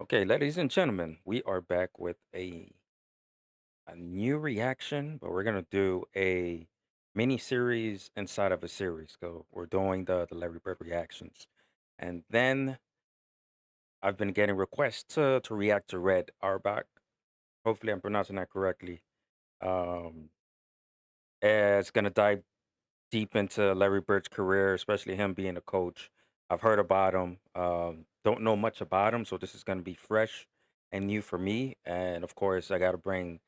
Okay, ladies and gentlemen, we are back with a new reaction, but we're gonna do a mini series inside of a series. So we're doing the Larry Bird reactions, and then I've been getting requests to react to Red Auerbach. Hopefully, I'm pronouncing that correctly. Um, it's gonna dive deep into Larry Bird's career, especially him being a coach. I've heard about him. Don't know much about him, so this is gonna be fresh and new for me. And of course, I got to bring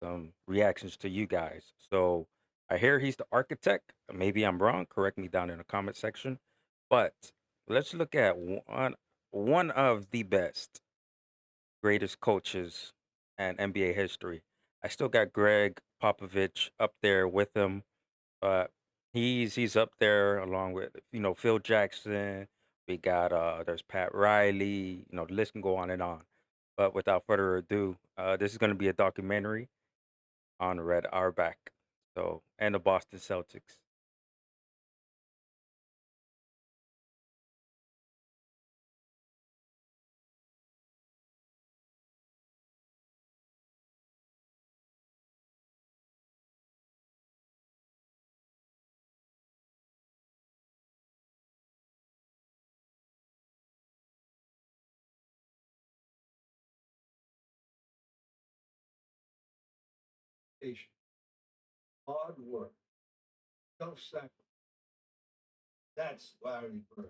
some reactions to you guys. So I hear he's the architect. Maybe I'm wrong. Correct me down in the comment section. But let's look at one of the best, greatest coaches in NBA history. I still got Greg Popovich up there with him, but he's up there along with Phil Jackson. We got there's Pat Riley. The list can go on and on. But without further ado, this is going to be a documentary on Red Auerbach, so and the Boston Celtics. Patience, hard work, self-sacrifice. That's Larry Bird.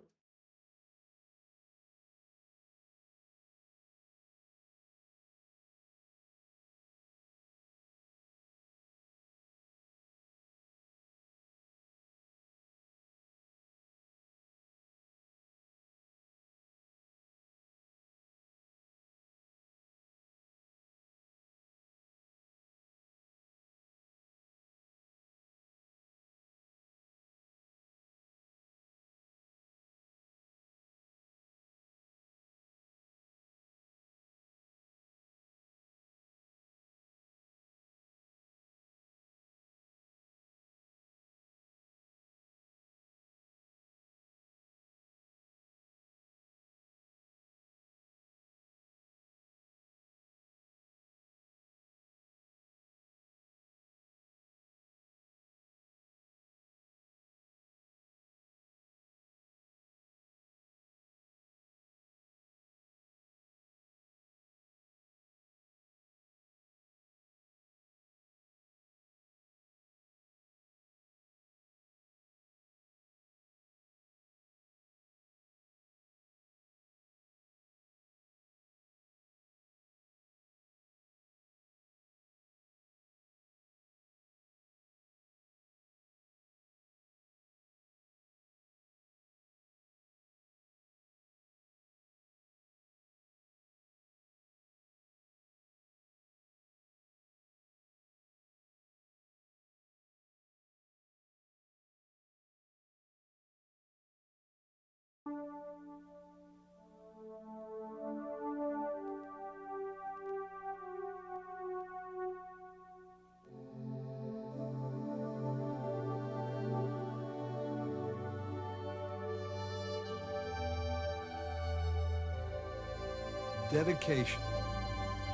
Dedication,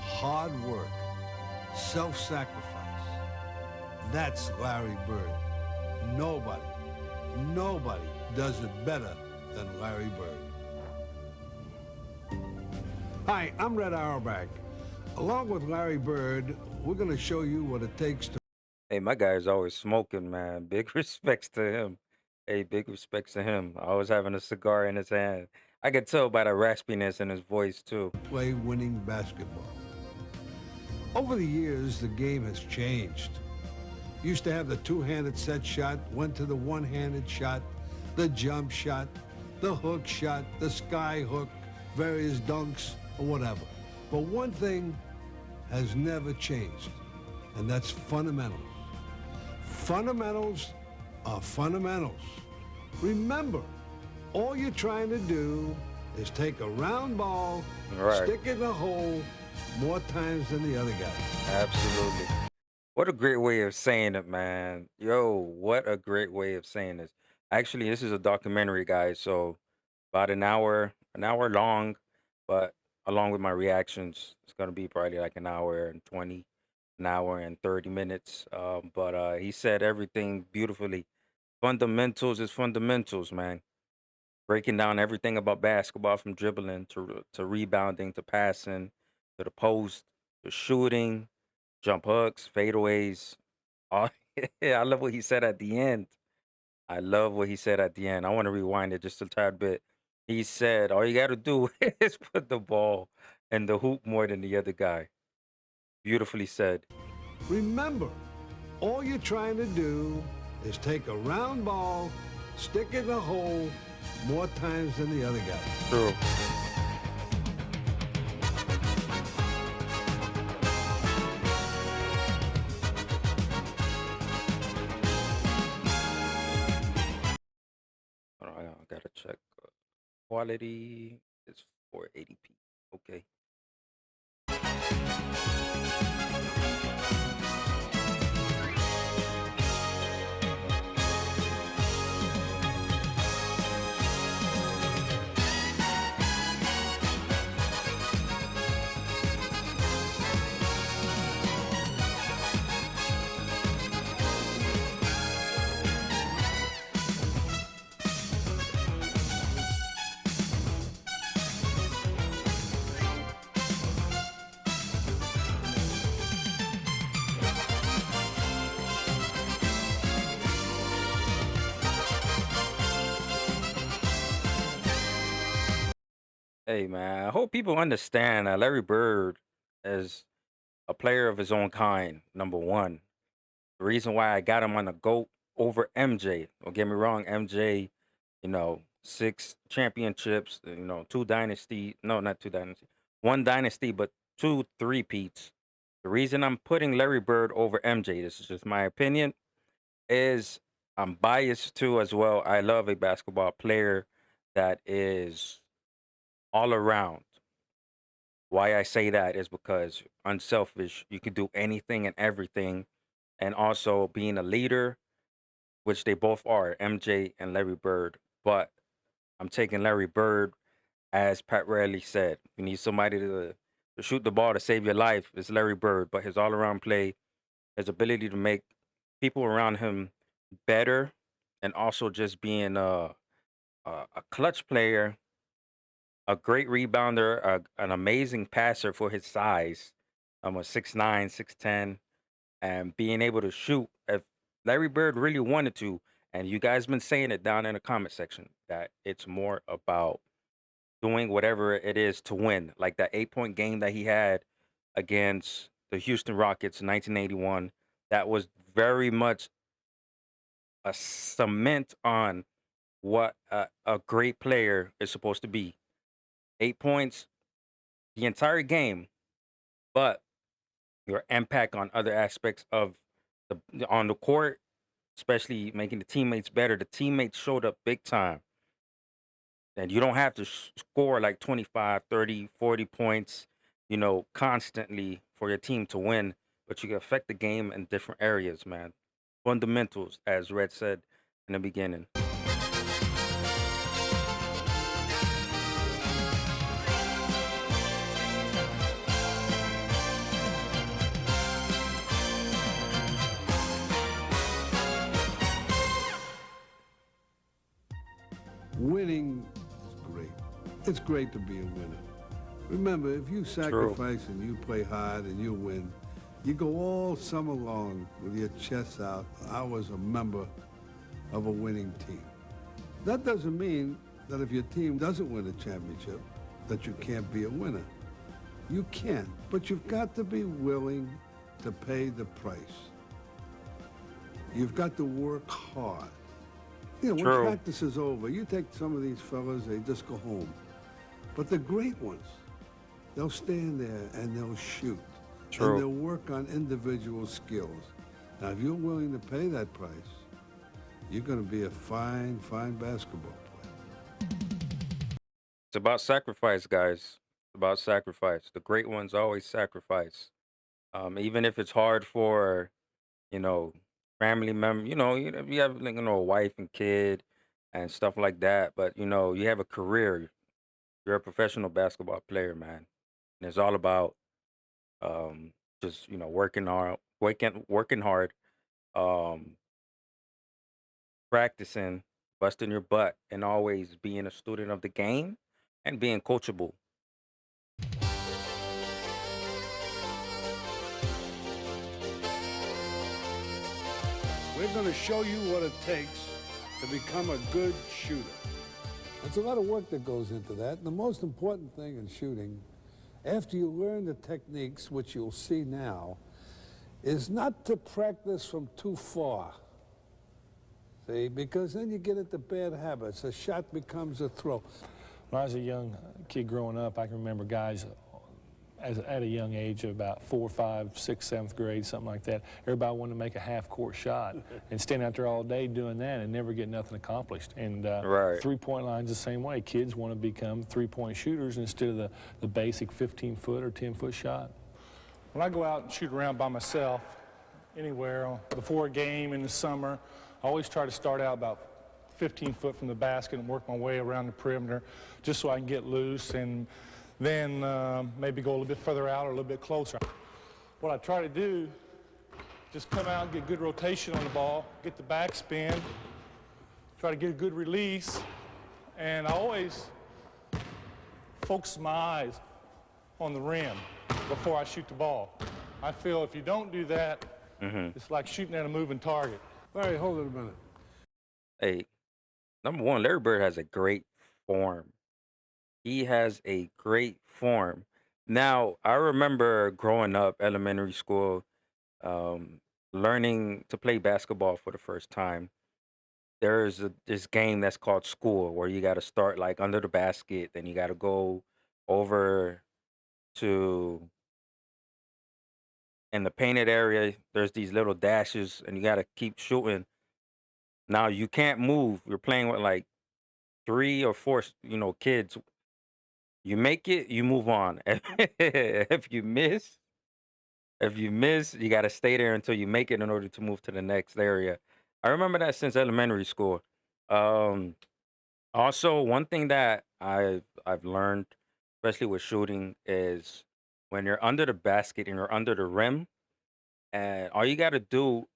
hard work, self-sacrifice. That's Larry Bird. Nobody, nobody does it better than Larry Bird. Hi, I'm Red Auerbach. Along with Larry Bird, we're going to show you what it takes to. Hey, my guy is always smoking, man. Big respects to him. Hey, big respects to him. Always having a cigar in his hand. I could tell by the raspiness in his voice too. Play winning basketball. Over the years, the game has changed. Used to have the two-handed set shot, went to the one-handed shot, the jump shot, the hook shot, the sky hook, various dunks, or whatever. But one thing has never changed, and that's fundamentals. Fundamentals are fundamentals. Remember, all you're trying to do is take a round ball, Right. stick it in a hole more times than the other guy. Absolutely. What a great way of saying it, man. Yo, what a great way of saying this. Actually, this is a documentary, guys, so about an hour long, but along with my reactions. It's gonna be probably like an hour and 20, an hour and 30 minutes. But he said everything beautifully. Fundamentals is fundamentals, man. Breaking down everything about basketball from dribbling to rebounding to passing to the post to shooting, jump hooks, fadeaways. All, I love what he said at the end. I love what he said at the end. I want to rewind it just a tad bit. He said, "All you got to do is put the ball in the hoop more than the other guy." Beautifully said. Remember, all you're trying to do is take a round ball, stick it in a hole more times than the other guy. True. Hold on, I gotta check. Quality is 480p. Okay. Hey man, I hope people understand that Larry Bird is a player of his own kind. Number one, the reason why I got him on the GOAT over MJ. Don't get me wrong, MJ, six championships, two dynasty. No, not two dynasty. One dynasty, but two three-peats. The reason I'm putting Larry Bird over MJ, this is just my opinion, is I'm biased too as well. I love a basketball player that is all around. Why I say that is because unselfish, you could do anything and everything, and also being a leader, which they both are, MJ and Larry Bird. But I'm taking Larry Bird, as Pat Riley said. You need somebody to shoot the ball to save your life. It's Larry Bird, but his all around play, his ability to make people around him better, and also just being a clutch player, a great rebounder, an amazing passer for his size. I'm a 6'9", 6'10", and being able to shoot. If Larry Bird really wanted to, and you guys been saying it down in the comment section, that it's more about doing whatever it is to win. Like that 8-point game that he had against the Houston Rockets in 1981, that was very much a cement on what a great player is supposed to be. 8 points the entire game, but your impact on other aspects of on the court, especially making the teammates better. The teammates showed up big time. And you don't have to score like 25, 30, 40 points, constantly for your team to win, but you can affect the game in different areas, man. Fundamentals, as Red said in the beginning. Winning is great. It's great to be a winner. Remember, if you True. sacrifice and you play hard and you win, you go all summer long with your chest out. I was a member of a winning team. That doesn't mean that if your team doesn't win a championship, that you can't be a winner. You can, but you've got to be willing to pay the price. You've got to work hard. When True. practice is over, you take some of these fellas, they just go home. But the great ones, they'll stand there and they'll shoot. And True. they'll work on individual skills. Now, if you're willing to pay that price, you're going to be a fine, fine basketball player. It's about sacrifice, guys. It's about sacrifice. The great ones always sacrifice. Even if it's hard for, you know, family member, if you have like, a wife and kid and stuff like that, but you have a career. You're a professional basketball player, man. And it's all about um, just working hard, um, practicing, busting your butt, and always being a student of the game and being coachable. We're going to show you what it takes to become a good shooter. There's a lot of work that goes into that. And the most important thing in shooting, after you learn the techniques, which you'll see now, is not to practice from too far. See, because then you get into bad habits. A shot becomes a throw. When I was a young kid growing up, I can remember guys at a young age of about 4, 5, 6, 7th grade, something like that. Everybody wanted to make a half-court shot and stand out there all day doing that and never get nothing accomplished. And Right. three-point line's the same way. Kids want to become three-point shooters instead of the basic 15-foot or 10-foot shot. When I go out and shoot around by myself, anywhere, before a game in the summer, I always try to start out about 15 foot from the basket and work my way around the perimeter just so I can get loose and then maybe go a little bit further out or a little bit closer. What I try to do, just come out and get good rotation on the ball, get the backspin, try to get a good release, and I always focus my eyes on the rim before I shoot the ball. I feel if you don't do that, it's like shooting at a moving target. Larry, hold it a minute. Hey, number one, Larry Bird has a great form. He has a great form. Now, I remember growing up, elementary school, um, learning to play basketball for the first time. There's this game that's called school where you got to start like under the basket, then you got to go over to in the painted area. There's these little dashes, and you got to keep shooting. Now you can't move. You're playing with like three or four, kids. You make it, you move on. If you miss, you gotta stay there until you make it in order to move to the next area. I remember that since elementary school. Um, Also, one thing that I've learned, especially with shooting, is when you're under the basket and you're under the rim, and all you gotta do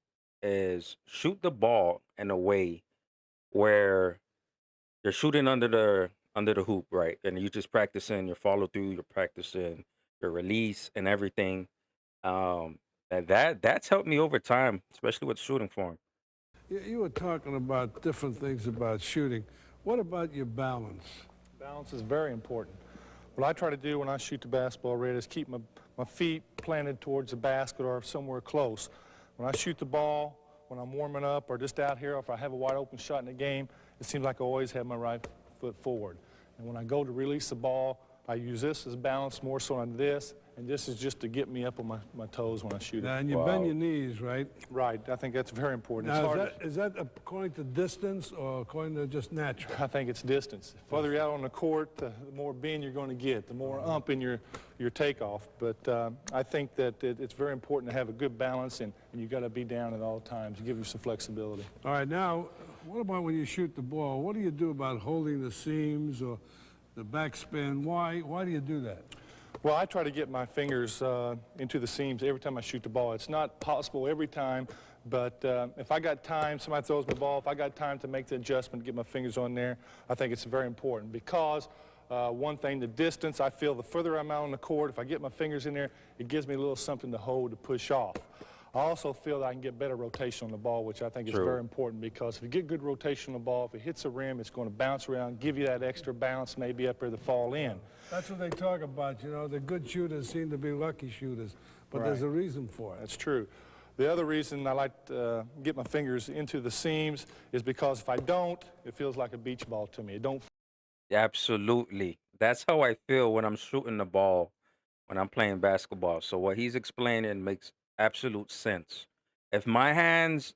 is shoot the ball in a way where you're shooting under the hoop, right? And you're just practicing your follow through, you're practicing your release and everything. And that's helped me over time, especially with shooting form. You were talking about different things about shooting. What about your balance? Balance is very important. What I try to do when I shoot the basketball, Red, is keep my feet planted towards the basket or somewhere close. When I shoot the ball, when I'm warming up or just out here, or if I have a wide open shot in the game, it seems like I always have my right foot forward. And when I go to release the ball, I use this as balance more so on this, and this is just to get me up on my toes when I shoot Now, it. and you bend your knees, right? Right, I think that's very important. It's Now, hard. is that according to distance or according to just natural? I think it's distance. The further you're out on the court, the more bend you're going to get, the more ump in your takeoff. But I think that it's very important to have a good balance, and you got to be down at all times to give you some flexibility. All right, now, what about when you shoot the ball? What do you do about holding the seams or the backspin? Why do you do that? Well, I try to get my fingers into the seams every time I shoot the ball. It's not possible every time, but if I got time, somebody throws me the ball, if I got time to make the adjustment, get my fingers on there, I think it's very important because one thing, the distance, I feel the further I'm out on the court, if I get my fingers in there, it gives me a little something to hold, to push off. I also feel that I can get better rotation on the ball, which I think is True. very important because if you get good rotation on the ball, if it hits the rim, it's going to bounce around, give you that extra bounce maybe up there to fall in. That's what they talk about, you know. The good shooters seem to be lucky shooters, but there's Right. a reason for it. That's true. The other reason I like to get my fingers into the seams is because if I don't, it feels like a beach ball to me. It don't. Absolutely. That's how I feel when I'm shooting the ball when I'm playing basketball. So what he's explaining makes absolute sense. If my hands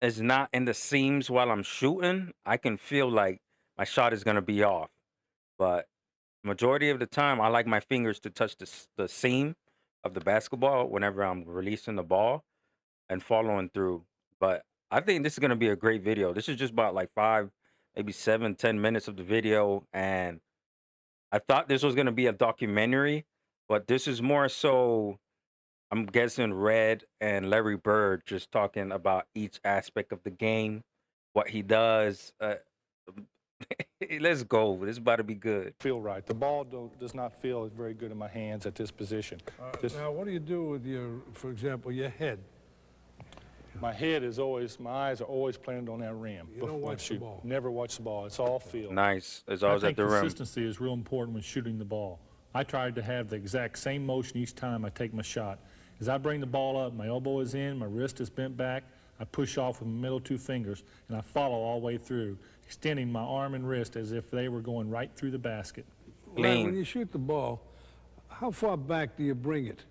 is not in the seams while I'm shooting, I can feel like my shot is gonna be off. But majority of the time, I like my fingers to touch the seam of the basketball whenever I'm releasing the ball and following through. But I think this is gonna be a great video. This is just about like 5, maybe 7, 10 minutes of the video, and I thought this was gonna be a documentary, but this is more so, I'm guessing Red and Larry Bird just talking about each aspect of the game, what he does. Let's go. This is about to be good. Feel right. The ball does not feel very good in my hands at this position. Just Now, what do you do with your, for example, your head? my head is always, my eyes are always planted on that rim. You don't before I watch the shoot. ball. Never watch the ball. It's all feel. Nice. It's I always at think the rim. consistency is real important when shooting the ball. I tried to have the exact same motion each time I take my shot. As I bring the ball up, my elbow is in, my wrist is bent back, I push off with my middle two fingers, and I follow all the way through, extending my arm and wrist as if they were going right through the basket. Right, when Clean. you shoot the ball, how far back do you bring it?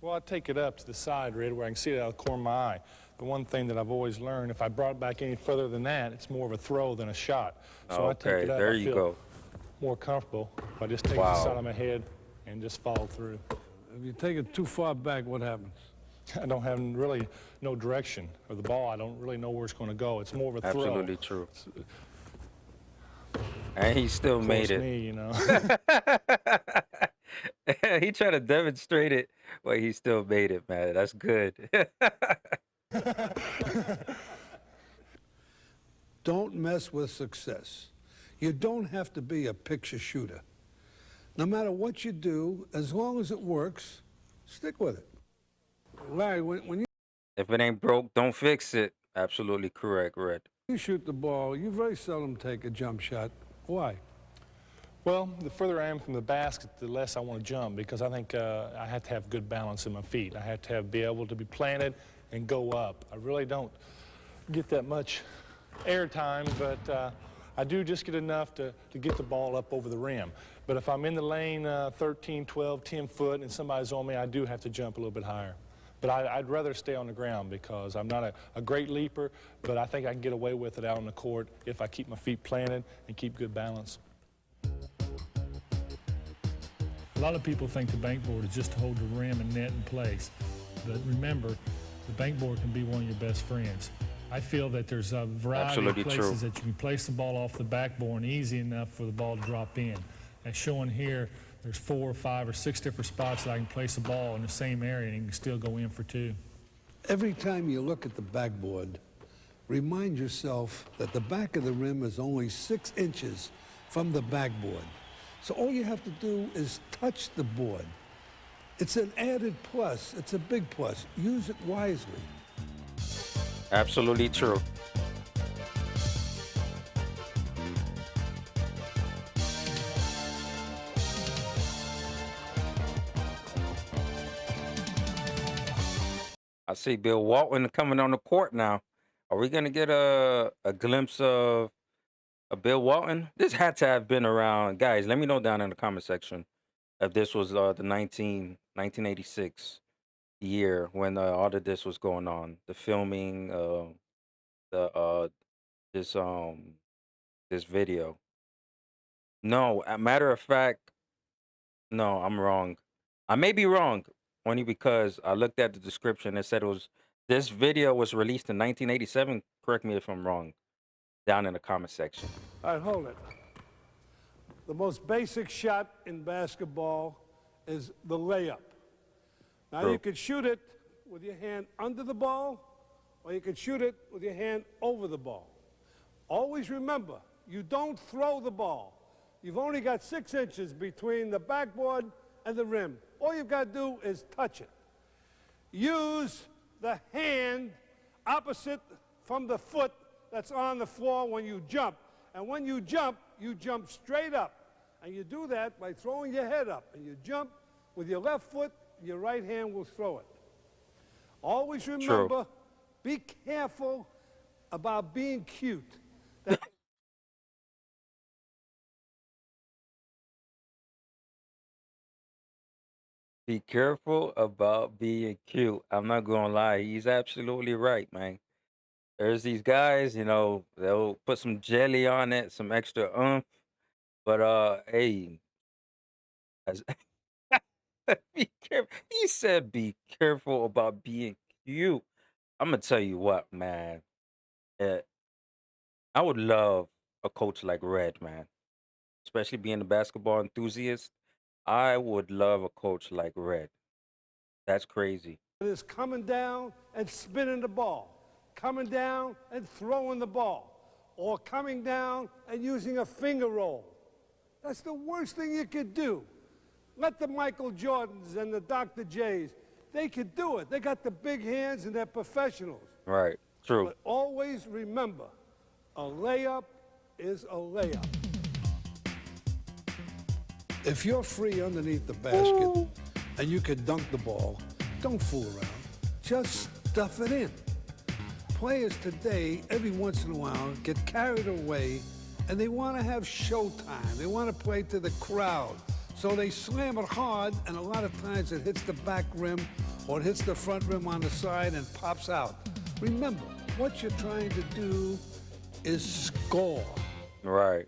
Well, I take it up to the side, Red, where I can see it out of the corner of my eye. The one thing that I've always learned, if I brought it back any further than that, it's more of a throw than a shot. So I take Okay, it up, there I you feel go. more comfortable if I just take the Wow. side of my head and just follow through. If you take it too far back, what happens? I don't have really no direction of the ball. I don't really know where it's going to go. It's more of a throw. Absolutely true. And he still Close made it. me, you know. He tried to demonstrate it, but he still made it, man. That's good. Don't mess with success. You don't have to be a picture shooter. No matter what you do, as long as it works, stick with it. Larry, when If it ain't broke, don't fix it. Absolutely correct, Red. you shoot the ball, you very seldom take a jump shot. Why? Well, the further I am from the basket, the less I want to jump because I think I have to have good balance in my feet. I have to be able to be planted and go up. I really don't get that much air time, but I do just get enough to get the ball up over the rim. But if I'm in the lane 13, 12, 10 foot and somebody's on me, I do have to jump a little bit higher. But I'd rather stay on the ground because I'm not a great leaper, but I think I can get away with it out on the court if I keep my feet planted and keep good balance. A lot of people think the bank board is just to hold the rim and net in place. But remember, the bank board can be one of your best friends. I feel that there's a variety Absolutely of places true. that you can place the ball off the backboard easy enough for the ball to drop in. As shown here, there's 4, 5, or 6 different spots that I can place the ball in the same area and it can still go in for 2. Every time you look at the backboard, remind yourself that the back of the rim is only 6 inches from the backboard. So all you have to do is touch the board. It's an added plus. It's a big plus. Use it wisely. Absolutely true. I see Bill Walton coming on the court now. Are we gonna get a glimpse of Bill Walton? This had to have been around. Guys, let me know down in the comment section if this was the 1986 year when all of this was going on. The filming, the this this video. No, a matter of fact, no, I'm wrong. I may be wrong, only because I looked at the description. It said it was this video was released in 1987. Correct me if I'm wrong. Down in the comment section. All right, hold it. The most basic shot in basketball is the layup. Now, True. you could shoot it with your hand under the ball, or you could shoot it with your hand over the ball. Always remember, you don't throw the ball. You've only got 6 inches between the backboard and the rim. All you've got to do is touch it. Use the hand opposite from the foot that's on the floor when you jump. And when you jump straight up. And you do that by throwing your head up. And you jump with your left foot, your right hand will throw it. Always remember, be careful about being cute. Be careful about being cute. I'm not gonna lie. He's absolutely right, man. There's these guys, they'll put some jelly on it, some extra oomph. But hey, as be careful. He said be careful about being cute. I'm gonna tell you what, man. Uh, I would love a coach like Red, man. especially being a basketball enthusiast. I would love a coach like Red. That's crazy. Is coming down and spinning the ball, coming down and throwing the ball, or coming down and using a finger roll. That's the worst thing you could do. Let the Michael Jordans and the Dr. J's, they could do it. They got the big hands and they're professionals. Right. True. But always remember, a layup is a layup. If you're free underneath the basket and you can dunk the ball, don't fool around. Just stuff it in. Players today, every once in a while, get carried away and they want to have showtime. They want to play to the crowd. So they slam it hard, and a lot of times it hits the back rim or it hits the front rim on the side and pops out. Remember, what you're trying to do is score. Right.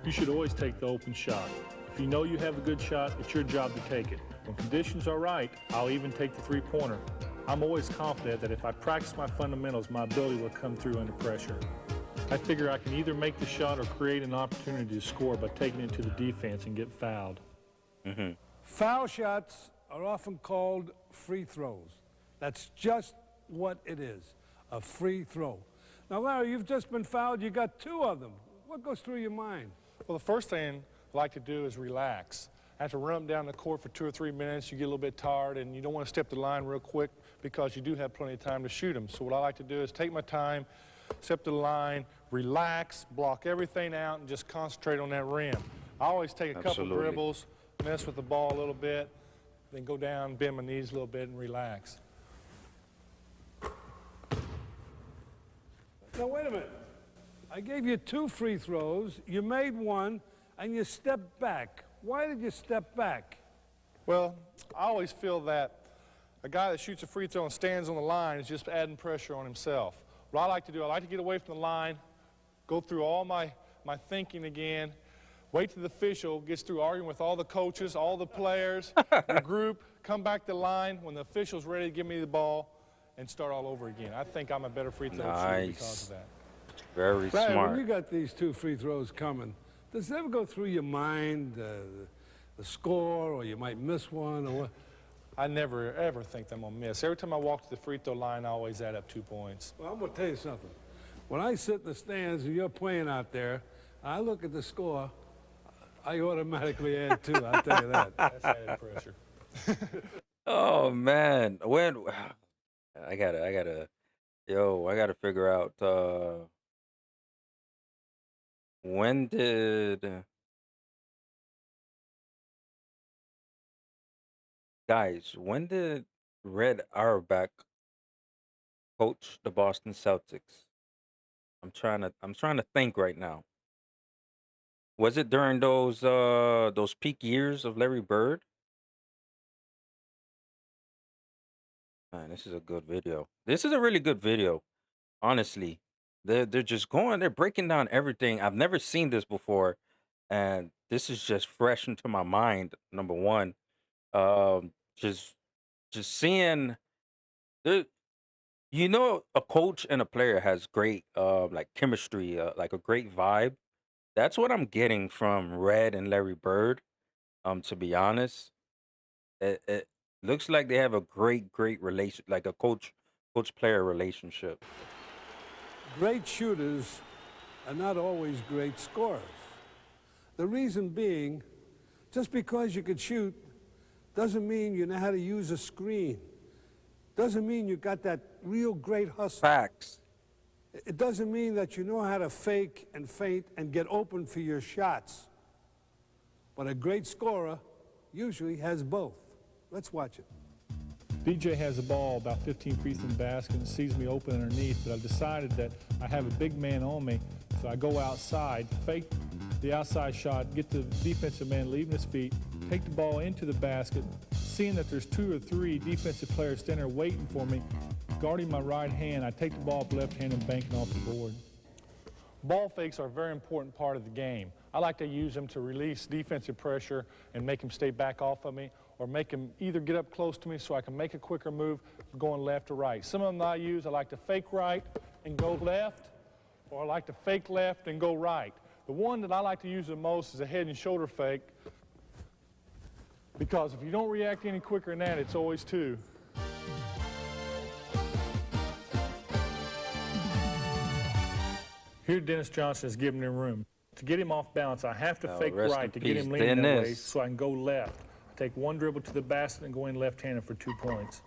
You should always take the open shot. If you know you have a good shot, it's your job to take it. When conditions are right, I'll even take the three-pointer. I'm always confident that if I practice my fundamentals, my ability will come through under pressure. I figure I can either make the shot or create an opportunity to score by taking it to the defense and get fouled. Mm-hmm. Foul shots are often called free throws. That's just what it is, a free throw. Now, Larry, you've just been fouled. You got two of them. What goes through your mind? Well, the first thing I like to do is relax. After running down the court for 2 or 3 minutes, you get a little bit tired, and you don't want to step the line real quick because you do have plenty of time to shoot them. So what I like to do is take my time, step to the line, relax, block everything out, and just concentrate on that rim. I always take a couple dribbles, mess with the ball a little bit, then go down, bend my knees a little bit, and relax. Now, wait a minute. I gave you 2 free throws. You made one, and you stepped back. Why did you step back? Well, I always feel that a guy that shoots a free throw and stands on the line is just adding pressure on himself. What I like to do, I like to get away from the line, go through all my thinking again, wait till the official gets through arguing with all the coaches, all the players, the group, come back to the line when the official's ready to give me the ball, and start all over again. I think I'm a better free throw shooter because of that. Very Larry, smart. when you got these 2 free throws coming, does it ever go through your mind the score, or you might miss one, or what? I never, ever think I'm going to miss. Every time I walk to the free throw line, I always add up 2 points. Well, I'm going to tell you something. When I sit in the stands and you're playing out there, I look at the score, I automatically add 2, I'll tell you that. That's added pressure. Oh man, I gotta figure out when did when did Red Auerbach coach the Boston Celtics? I'm trying to think right now. Was it during those peak years of Larry Bird? Man, this is a good video. This is a really good video, honestly. They're just they're breaking down everything. I've never seen this before, and this is just fresh into my mind. Number one, um, just seeing the a coach and a player has great like chemistry, like a great vibe. That's what I'm getting from Red and Larry Bird. To be honest, it looks like they have a great relation, like a coach player relationship. Great shooters are not always great scorers. The reason being, just because you could shoot doesn't mean you know how to use a screen. Doesn't mean you got that real great hustle. Facts. It doesn't mean that you know how to fake and feint and get open for your shots. But a great scorer usually has both. Let's watch it. DJ has the ball about 15 feet from the basket and sees me open underneath, but I've decided that I have a big man on me, so I go outside, fake the outside shot, get the defensive man leaving his feet, take the ball into the basket, seeing that there's 2 or 3 defensive players standing there waiting for me, guarding my right hand, I take the ball up left hand and bank it off the board. Ball fakes are a very important part of the game. I like to use them to release defensive pressure and make them stay back off of me, or make them either get up close to me so I can make a quicker move going left or right. Some of them I like to fake right and go left, or I like to fake left and go right. The one that I like to use the most is a head and shoulder fake, because if you don't react any quicker than that, it's always two. Here Dennis Johnson is giving him room. To get him off balance, I have to fake right to get him leaning that way so I can go left. I take one dribble to the basket and go in left-handed for 2 points.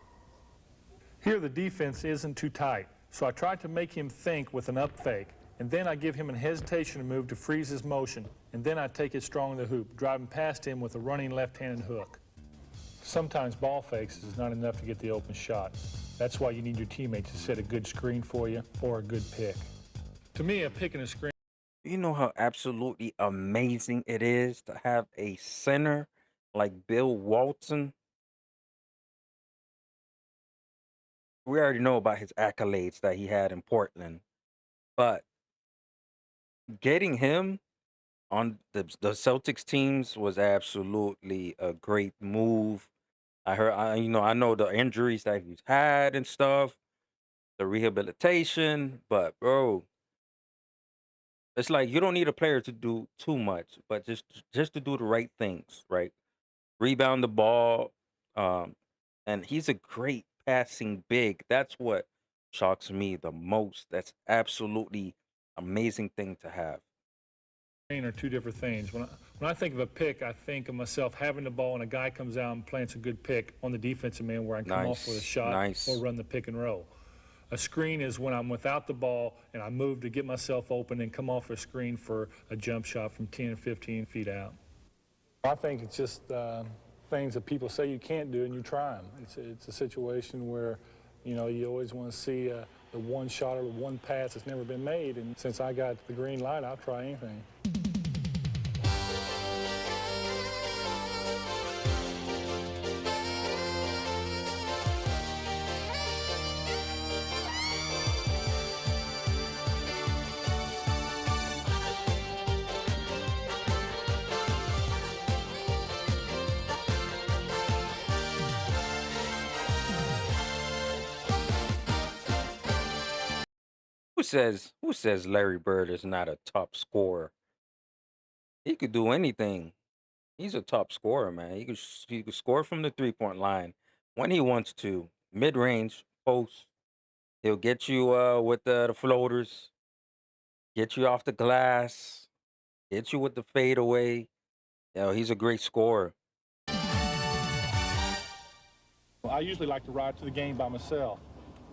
Here the defense isn't too tight, so I try to make him think with an up fake, and then I give him a hesitation move to freeze his motion, and then I take it strong in the hoop, driving past him with a running left-handed hook. Sometimes ball fakes is not enough to get the open shot. That's why you need your teammates to set a good screen for you or a good pick. To me, a pick and a screen. You know how absolutely amazing it is to have a center like Bill Walton? We already know about his accolades that he had in Portland, but getting him on the Celtics teams was absolutely a great move. I know the injuries that he's had and stuff, the rehabilitation, but bro, it's like you don't need a player to do too much, but just to do the right things, right? Rebound the ball, um, and he's a great passing big. That's what shocks me the most. That's absolutely amazing thing to have. Are two different things. When I think of a pick, I think of myself having the ball and a guy comes out and plants a good pick on the defensive man where I can come off with a shot or run the pick and roll. A screen is when I'm without the ball and I move to get myself open and come off a screen for a jump shot from 10 or 15 feet out. I think it's just things that people say you can't do and you try them. It's a situation where, you know, you always want to see the one shot or the one pass that's never been made. And since I got the green light, I'll try anything. Who says Larry Bird is not a top scorer? He could do anything. He's a top scorer, man. He could score from the 3-point line when he wants to. Mid-range, post. He'll get you with the floaters, get you off the glass, hit you with the fadeaway. You know, he's a great scorer. I usually like to ride to the game by myself.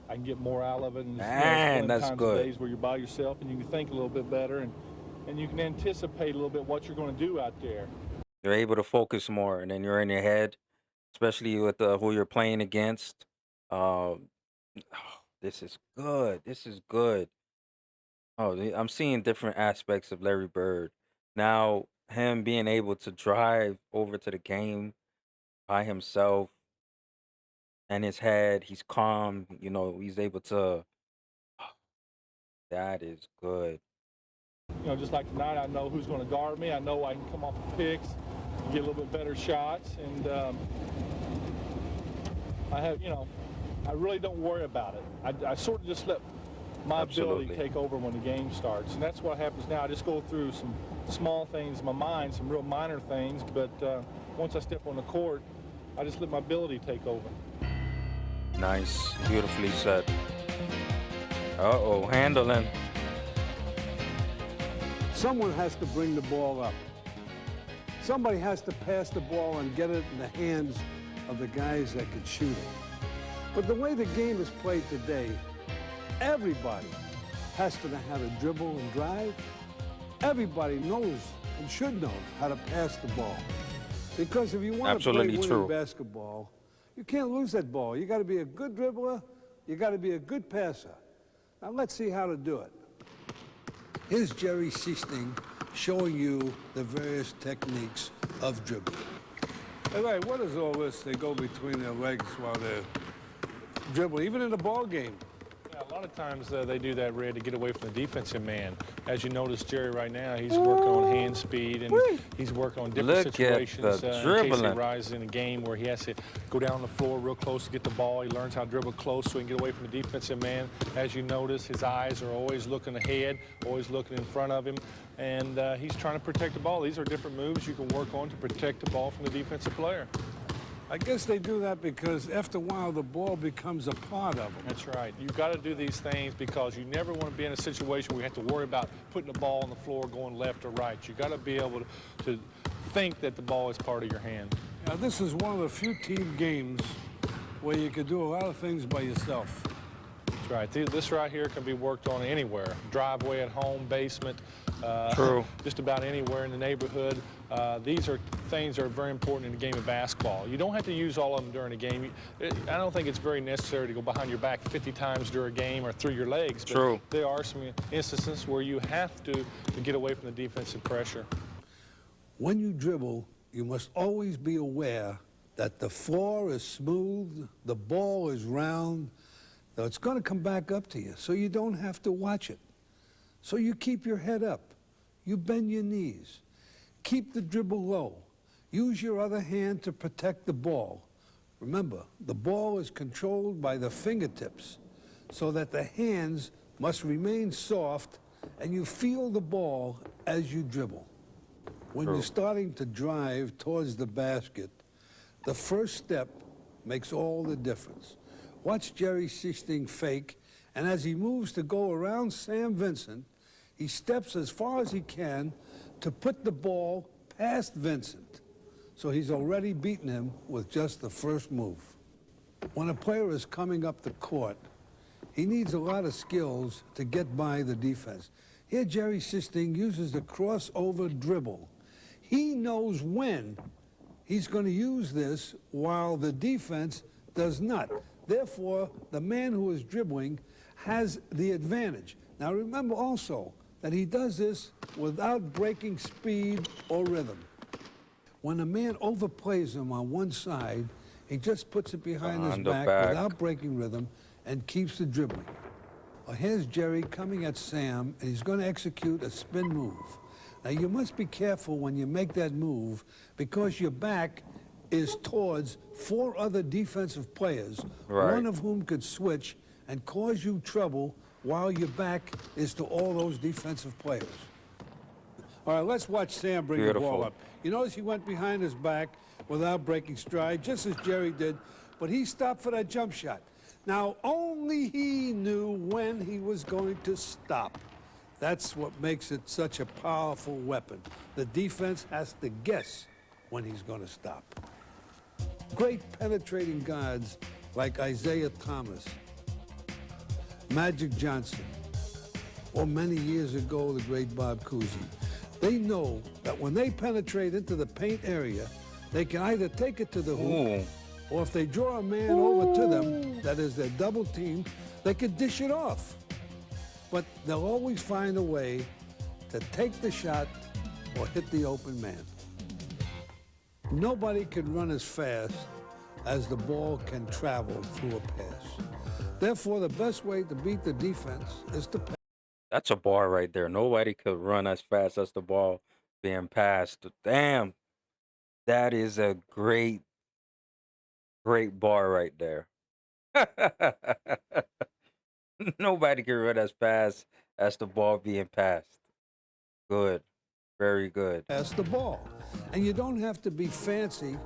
I can get more out of it. And Man, that's good. Days where you're by yourself and you can think a little bit better and you can anticipate a little bit what you're going to do out there. You're able to focus more, and then you're in your head, especially with who you're playing against. Um, this is good. This is good. I'm seeing different aspects of Larry Bird. Now, him being able to drive over to the game by himself and his head, he's calm, he's able to. That is good. You know, just like tonight, I know who's going to guard me. I know I can come off the picks and get a little bit better shots. And I really don't worry about it. I sort of just let my ability take over when the game starts. And that's what happens now. I just go through some small things in my mind, some real minor things. But once I step on the court, I just let my ability take over. Nice. Beautifully said. Uh-oh, handling. Someone has to bring the ball up. Somebody has to pass the ball and get it in the hands of the guys that can shoot it. But the way the game is played today, everybody has to know how to dribble and drive. Everybody knows and should know how to pass the ball. Because if you want to play winning basketball, you can't lose that ball. You got to be a good dribbler. You got to be a good passer. Now let's see how to do it. Here's Jerry Seasting showing you the various techniques of dribbling. Hey, Ray, what is all this? They go between their legs while they're dribbling, even in a ball game. Yeah, a lot of times they do that, Red, to get away from the defensive man. As you notice, Jerry right now, he's working on hand speed and Whee! he's working on different Look at the situations in case he dribbling. rises in a game where he has to go down the floor real close to get the ball. He learns how to dribble close so he can get away from the defensive man. As you notice, his eyes are always looking ahead, always looking in front of him, and he's trying to protect the ball. These are different moves you can work on to protect the ball from the defensive player. I guess they do that because after a while the ball becomes a part of them. That's right. You've got to do these things because you never want to be in a situation where you have to worry about putting the ball on the floor going left or right. You've got to be able to think that the ball is part of your hand. Now, this is one of the few team games where you can do a lot of things by yourself. That's right. This right here can be worked on anywhere. Driveway at home, basement, True. just about anywhere in the neighborhood. These are things that are very important in the game of basketball. You don't have to use all of them during a game. I don't think it's very necessary to go behind your back 50 times during a game or through your legs. But True. there are some instances where you have to get away from the defensive pressure. When you dribble, you must always be aware that the floor is smooth, the ball is round, that it's going to come back up to you, so you don't have to watch it. So you keep your head up. You bend your knees. Keep the dribble low. Use your other hand to protect the ball. Remember, the ball is controlled by the fingertips, so that the hands must remain soft and you feel the ball as you dribble. When you're starting to drive towards the basket, the first step makes all the difference. Watch Jerry Sichting fake, and as he moves to go around Sam Vincent, he steps as far as he can to put the ball past Vincent. So he's already beaten him with just the first move. When a player is coming up the court, he needs a lot of skills to get by the defense. Here, Jerry Sichting uses the crossover dribble. He knows when he's going to use this while the defense does not. Therefore, the man who is dribbling has the advantage. Now, remember also that he does this without breaking speed or rhythm. When a man overplays him on one side, he just puts it behind his back without breaking rhythm and keeps the dribbling. Well, here's Jerry coming at Sam, and he's going to execute a spin move. Now, you must be careful when you make that move because your back is towards four other defensive players, one of whom could switch and cause you trouble while your back is to all those defensive players. All right, let's watch Sam bring the ball up. You notice he went behind his back without breaking stride, just as Jerry did, but he stopped for that jump shot. Now, only he knew when he was going to stop. That's what makes it such a powerful weapon. The defense has to guess when he's going to stop. Great penetrating guards like Isaiah Thomas, Magic Johnson, or many years ago, the great Bob Cousy. They know that when they penetrate into the paint area, they can either take it to the hoop, or if they draw a man over to them, that is their double team, they could dish it off. But they'll always find a way to take the shot or hit the open man. Nobody can run as fast as the ball can travel through a pass. Therefore, the best way to beat the defense is to pass. That's a bar right there. Nobody could run as fast as the ball being passed. Damn. That is a great, great bar right there. Nobody can run as fast as the ball being passed. Good. Very good. Pass the ball. And you don't have to be fancy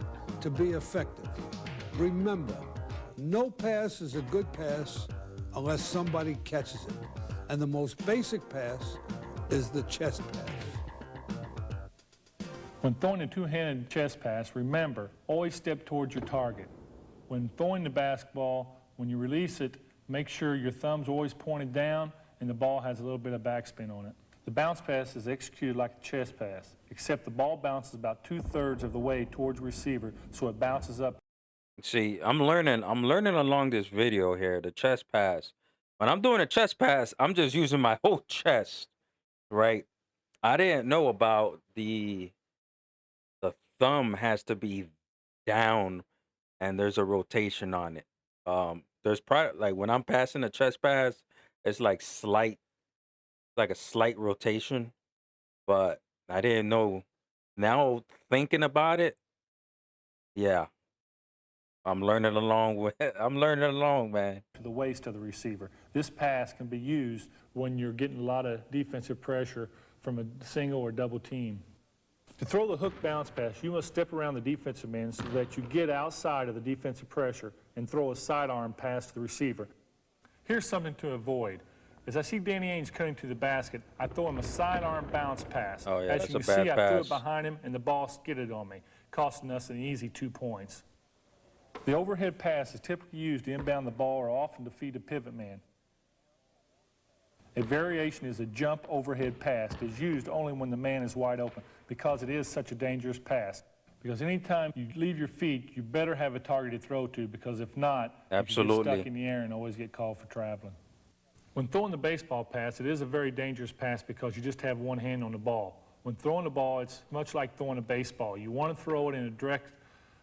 to be effective. Remember, no pass is a good pass unless somebody catches it. And the most basic pass is the chest pass. When throwing a two-handed chest pass, remember, always step towards your target. When throwing the basketball, when you release it, make sure your thumb's always pointed down and the ball has a little bit of backspin on it. The bounce pass is executed like a chest pass, except the ball bounces about 2/3 of the way towards the receiver, so it bounces up. See, I'm learning along this video here, the chest pass. When I'm doing a chest pass, I'm just using my whole chest, right? I didn't know about the thumb has to be down and there's a rotation on it. There's probably like when I'm passing a chest pass, it's like a slight rotation, but I didn't know. Now thinking about it, yeah, I'm learning along with I'm learning along, man. To the waist of the receiver. This pass can be used when you're getting a lot of defensive pressure from a single or double team. To throw the hook bounce pass, you must step around the defensive man so that you get outside of the defensive pressure and throw a sidearm pass to the receiver. Here's something to avoid. As I see Danny Ainge cutting to the basket, I throw him a sidearm bounce pass. Oh yeah, As that's you a can bad see, I threw pass. it behind him and the ball skidded on me, costing us an easy 2 points. The overhead pass is typically used to inbound the ball or often to feed a pivot man. A variation is a jump overhead pass. It is used only when the man is wide open because it is such a dangerous pass. Because anytime you leave your feet, you better have a target to throw to, because if not, you can get Absolutely. stuck in the air and always get called for traveling. When throwing the baseball pass, it is a very dangerous pass because you just have one hand on the ball. When throwing the ball, it's much like throwing a baseball. You want to throw it in a direct,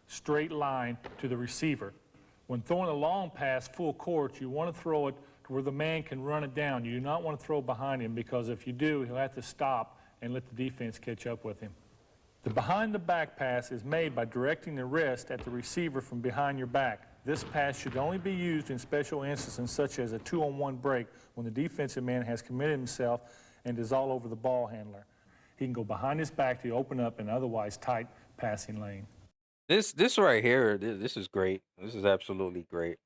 straight line to the receiver. When throwing a long pass full court, you want to throw it to where the man can run it down. You do not want to throw behind him, because if you do, he'll have to stop and let the defense catch up with him. The behind the back pass is made by directing the wrist at the receiver from behind your back. This pass should only be used in special instances such as a 2-on-1 break, when the defensive man has committed himself and is all over the ball handler. He can go behind his back to open up an otherwise tight passing lane. This right here, this is great. This is absolutely great.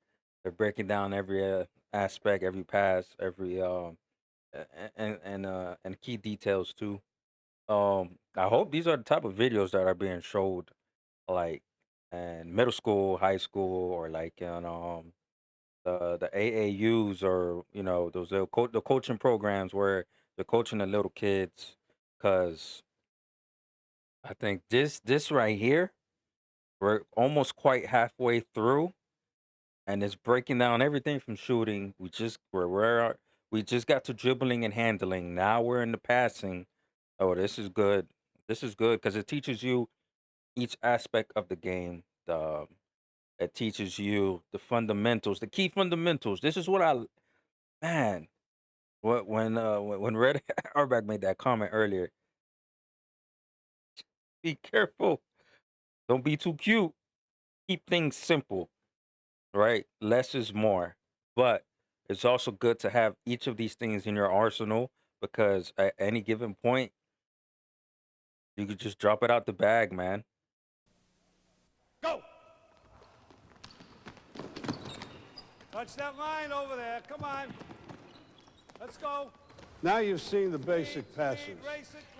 They're breaking down every aspect, every pass, every and key details too. I hope these are the type of videos that are being showed like in middle school, high school, or like in the AAUs, or those little the coaching programs where they're coaching the little kids. Cause I think this right here, we're almost quite halfway through, and it's breaking down everything from shooting. We just got to dribbling and handling. Now we're in the passing. Oh, this is good. This is good because it teaches you each aspect of the game. It teaches you the fundamentals, the key fundamentals. This is what man. When Red Auerbach made that comment earlier, be careful. Don't be too cute. Keep things simple, right? Less is more. But it's also good to have each of these things in your arsenal, because at any given point, you could just drop it out the bag, man. Go! Touch that line over there. Come on. Let's go. Now you've seen the basic passes.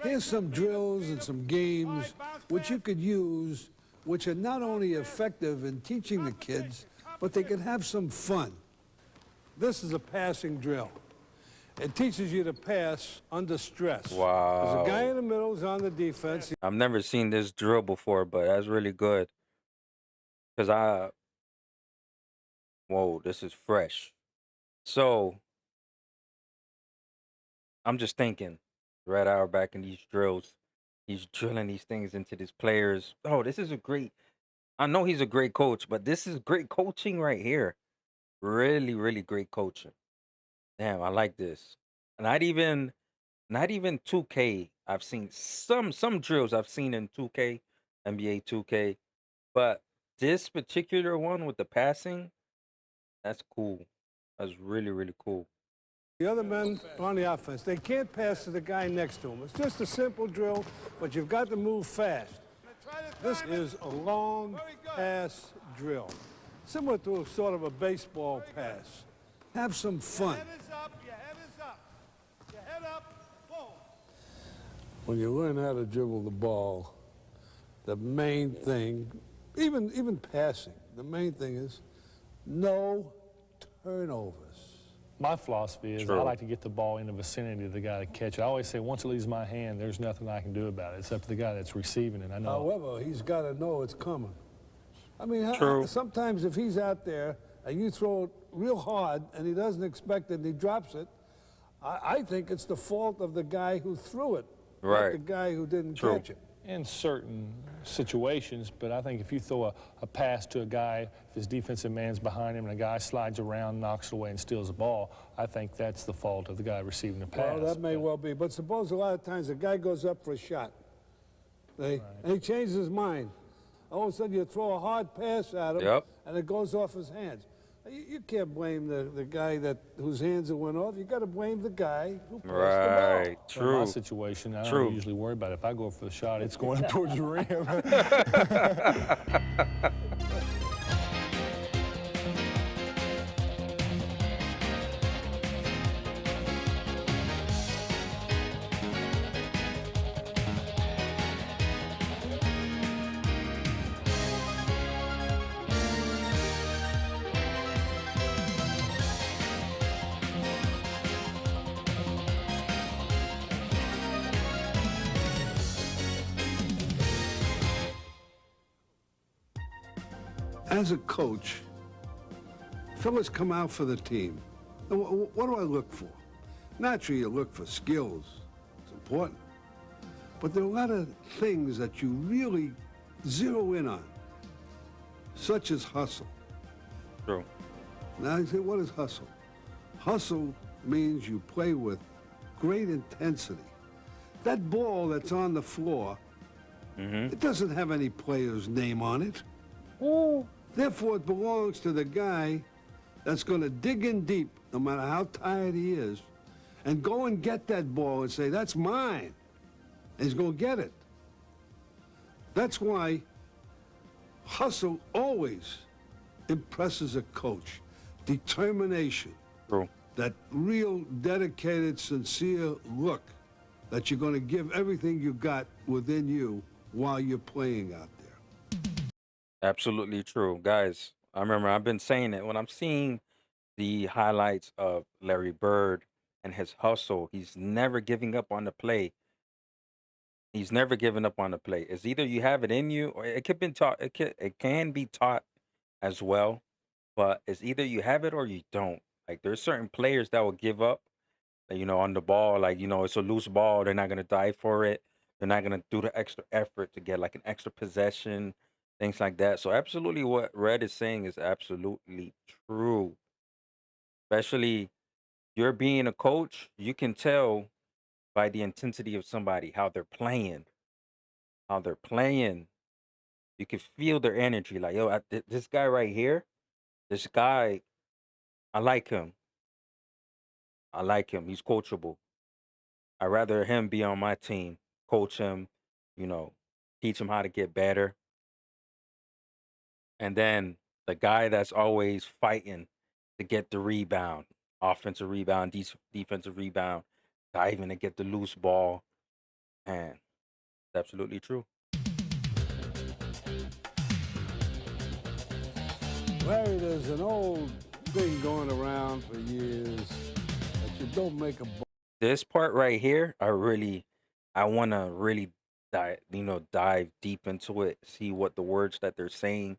Here's some drills and some games which you could use, which are not only effective in teaching the kids, but they can have some fun. This is a passing drill. It teaches you to pass under stress. Wow. There's a guy in the middle who's on the defense. I've never seen this drill before, but that's really good. Cause whoa, this is fresh. So I'm just thinking, Red Hour back in these drills, he's drilling these things into these players. Oh, this is a great. I know he's a great coach, but this is great coaching right here. Really, really great coaching. Damn, I like this. Not even, not even 2K. I've seen some drills I've seen in 2K, NBA 2K, but this particular one with the passing, that's cool. That's really, really cool. The other men on the offense, they can't pass to the guy next to them. It's just a simple drill, but you've got to move fast. This is a long pass drill, similar to a sort of a baseball pass. Have some fun. Your head is up. Your head is up. Your head up. Boom. When you learn how to dribble the ball, the main thing, even passing, the main thing is no turnovers. My philosophy is I True. like to get the ball in the vicinity of the guy to catch it. I always say once it leaves my hand, there's nothing I can do about it. It's up to the guy that's receiving it. I know. However, he's got to know it's coming. I mean, True. sometimes if he's out there and you throw it real hard and he doesn't expect it and he drops it, I think it's the fault of the guy who threw it, not Right. the guy who didn't True. catch it. in certain situations, but I think if you throw a pass to a guy, if his defensive man's behind him and a guy slides around, knocks it away, and steals the ball, I think that's the fault of the guy receiving the pass. Well, that may well be. But suppose a lot of times a guy goes up for a shot, and he changes his mind. All of a sudden you throw a hard pass at him, Yep. and it goes off his hands. You can't blame the guy whose hands it went off. You got to blame the guy who passed the ball. Right. Well, in my True. situation, I True. don't usually worry about it. If I go for the shot, it's going towards the rim. As a coach, fellas come out for the team. What do I look for? Naturally, you look for skills. It's important. But there are a lot of things that you really zero in on, such as hustle. True. Now you say, what is hustle? Hustle means you play with great intensity. That ball that's on the floor, it doesn't have any player's name on it. Therefore, it belongs to the guy that's going to dig in deep, no matter how tired he is, and go and get that ball and say, that's mine. And he's going to get it. That's why hustle always impresses a coach. Determination. True. That real, dedicated, sincere look that you're going to give everything you got within you while you're playing out there. Absolutely true. Guys, I remember I've been saying it when I'm seeing the highlights of Larry Bird and his hustle. He's never giving up on the play. He's never given up on the play. It's either you have it in you or it could be taught. It can be taught as well, but it's either you have it or you don't. Like there's certain players that will give up, on the ball. Like, it's a loose ball. They're not gonna die for it. They're not gonna do the extra effort to get like an extra possession, things like that. So absolutely what Red is saying is absolutely true. Especially you're being a coach, you can tell by the intensity of somebody, how they're playing, how they're playing. You can feel their energy. Like, yo, this guy right here, this guy, I like him. I like him. He's coachable. I'd rather him be on my team, coach him, you know, teach him how to get better. And then the guy that's always fighting to get the rebound, offensive rebound, defensive rebound, diving to get the loose ball. And it's absolutely true. Larry, there's an old thing going around for years that you don't make a ball. This part right here, I want to really dive deep into it, see what the words that they're saying,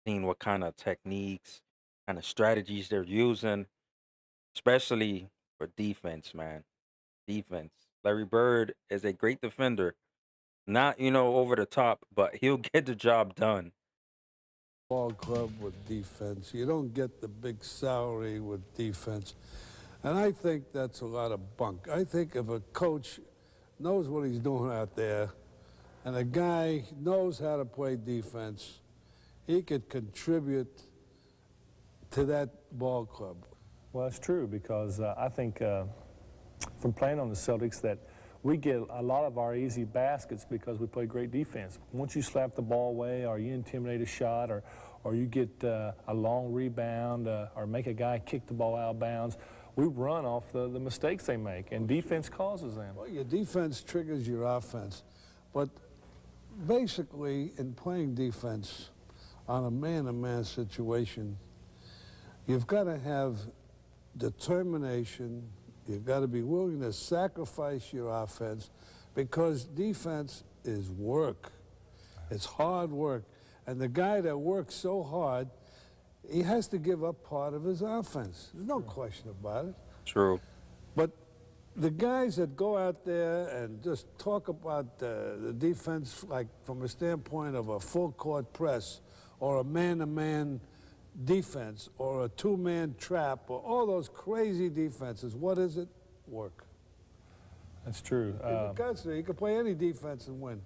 seeing what kind of techniques, kind of strategies they're using, especially for defense, man. Defense. Larry Bird is a great defender. Not, over the top, but he'll get the job done. Ball club with defense. You don't get the big salary with defense. And I think that's a lot of bunk. I think if a coach knows what he's doing out there and a guy knows how to play defense, he could contribute to that ball club. Well, that's true because I think from playing on the Celtics that we get a lot of our easy baskets because we play great defense. Once you slap the ball away or you intimidate a shot or you get a long rebound or make a guy kick the ball out of bounds, we run off the mistakes they make, and defense causes them. Well, your defense triggers your offense. But basically, in playing defense on a man-to-man situation, you've got to have determination. You've got to be willing to sacrifice your offense because defense is work. It's hard work. And the guy that works so hard, he has to give up part of his offense. There's no question about it. True. But The guys that go out there and just talk about the defense, like from a standpoint of a full court press or a man-to-man defense or a two-man trap or all those crazy defenses, what is it? Work. That's true. You can play any defense and win.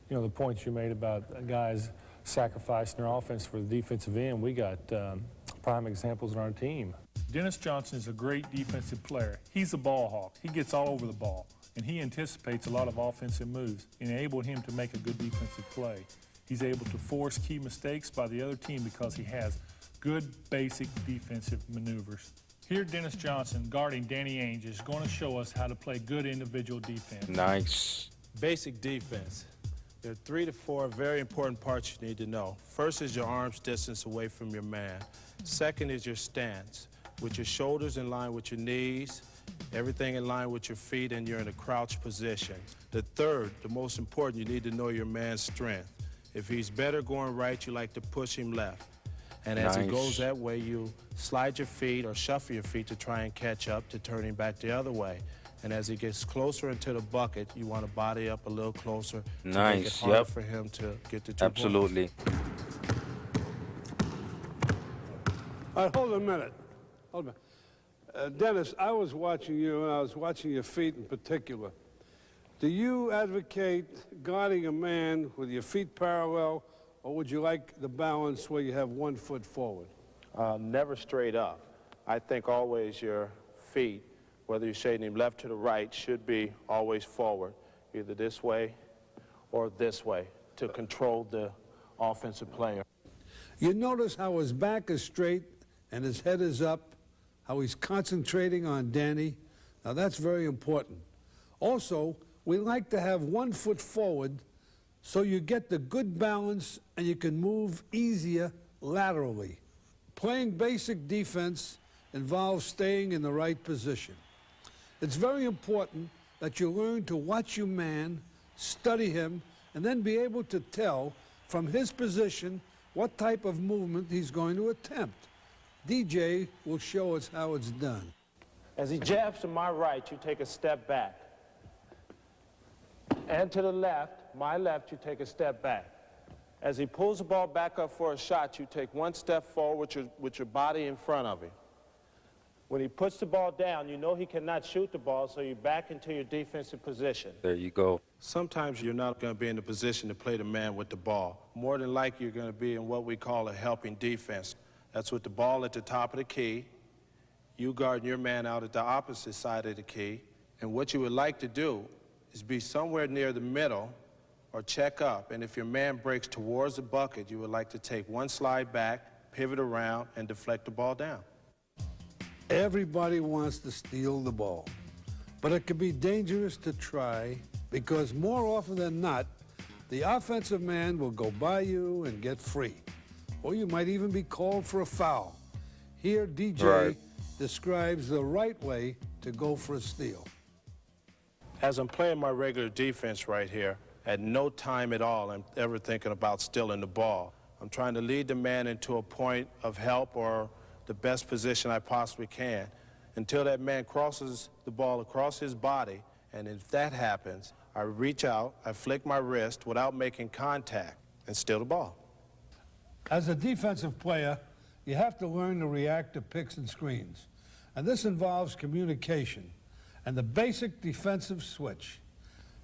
You know, the points you made about guys sacrificing their offense for the defensive end, we got prime examples on our team. Dennis Johnson is a great defensive player. He's a ball hawk. He gets all over the ball, and he anticipates a lot of offensive moves, enabling him to make a good defensive play. He's able to force key mistakes by the other team because he has good basic defensive maneuvers. Here, Dennis Johnson, guarding Danny Ainge, is going to show us how to play good individual defense. Nice. Basic defense. There are 3 to 4 very important parts you need to know. First is your arm's distance away from your man. Second is your stance, with your shoulders in line with your knees, everything in line with your feet, and you're in a crouch position. The third, the most important, you need to know your man's strength. If he's better going right, you like to push him left. And as he goes that way, you slide your feet or shuffle your feet to try and catch up to turn him back the other way. And as he gets closer into the bucket, you want to body up a little closer to make it harder for him to get the 2 Absolutely. points. All right, hold a minute. Hold a minute. Dennis, I was watching you, and I was watching your feet in particular. Do you advocate guarding a man with your feet parallel, or would you like the balance where you have 1 foot forward? Never straight up. I think always your feet, whether you're shading him left to the right, should be always forward, either this way or this way, to control the offensive player. You notice how his back is straight and his head is up, how he's concentrating on Danny. Now that's very important. Also, we like to have 1 foot forward so you get the good balance and you can move easier laterally. Playing basic defense involves staying in the right position. It's very important that you learn to watch your man, study him, and then be able to tell from his position what type of movement he's going to attempt. DJ will show us how it's done. As he jabs to my right, you take a step back. And to the left, my left, you take a step back. As he pulls the ball back up for a shot, you take 1 step forward with your body in front of him. When he puts the ball down, you know he cannot shoot the ball, so you're back into your defensive position. There you go. Sometimes you're not going to be in the position to play the man with the ball. More than likely, you're going to be in what we call a helping defense. That's with the ball at the top of the key, you guarding your man out at the opposite side of the key, and what you would like to do is be somewhere near the middle or check up, and if your man breaks towards the bucket, you would like to take 1 slide back, pivot around, and deflect the ball down. Everybody wants to steal the ball, but it can be dangerous to try because more often than not, the offensive man will go by you and get free, or you might even be called for a foul. Here, DJ describes the right way to go for a steal. As I'm playing my regular defense right here, at no time at all I'm ever thinking about stealing the ball. I'm trying to lead the man into a point of help or the best position I possibly can until that man crosses the ball across his body, and if that happens, I reach out, I flick my wrist without making contact and steal the ball. As a defensive player, you have to learn to react to picks and screens, and this involves communication and the basic defensive switch,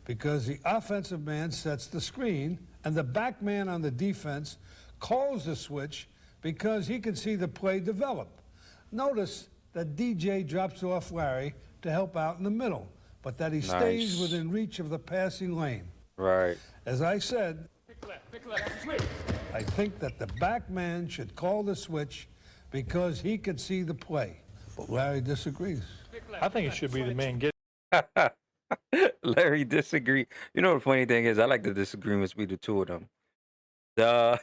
because the offensive man sets the screen and the back man on the defense calls the switch because he can see the play develop. Notice that DJ drops off Larry to help out in the middle, but that he stays within reach of the passing lane. Right. As I said, I think that the back man should call the switch because he could see the play, but Larry disagrees. I think it should be the man get. Larry disagree. You know the funny thing is, I like the disagreements between the two of them. The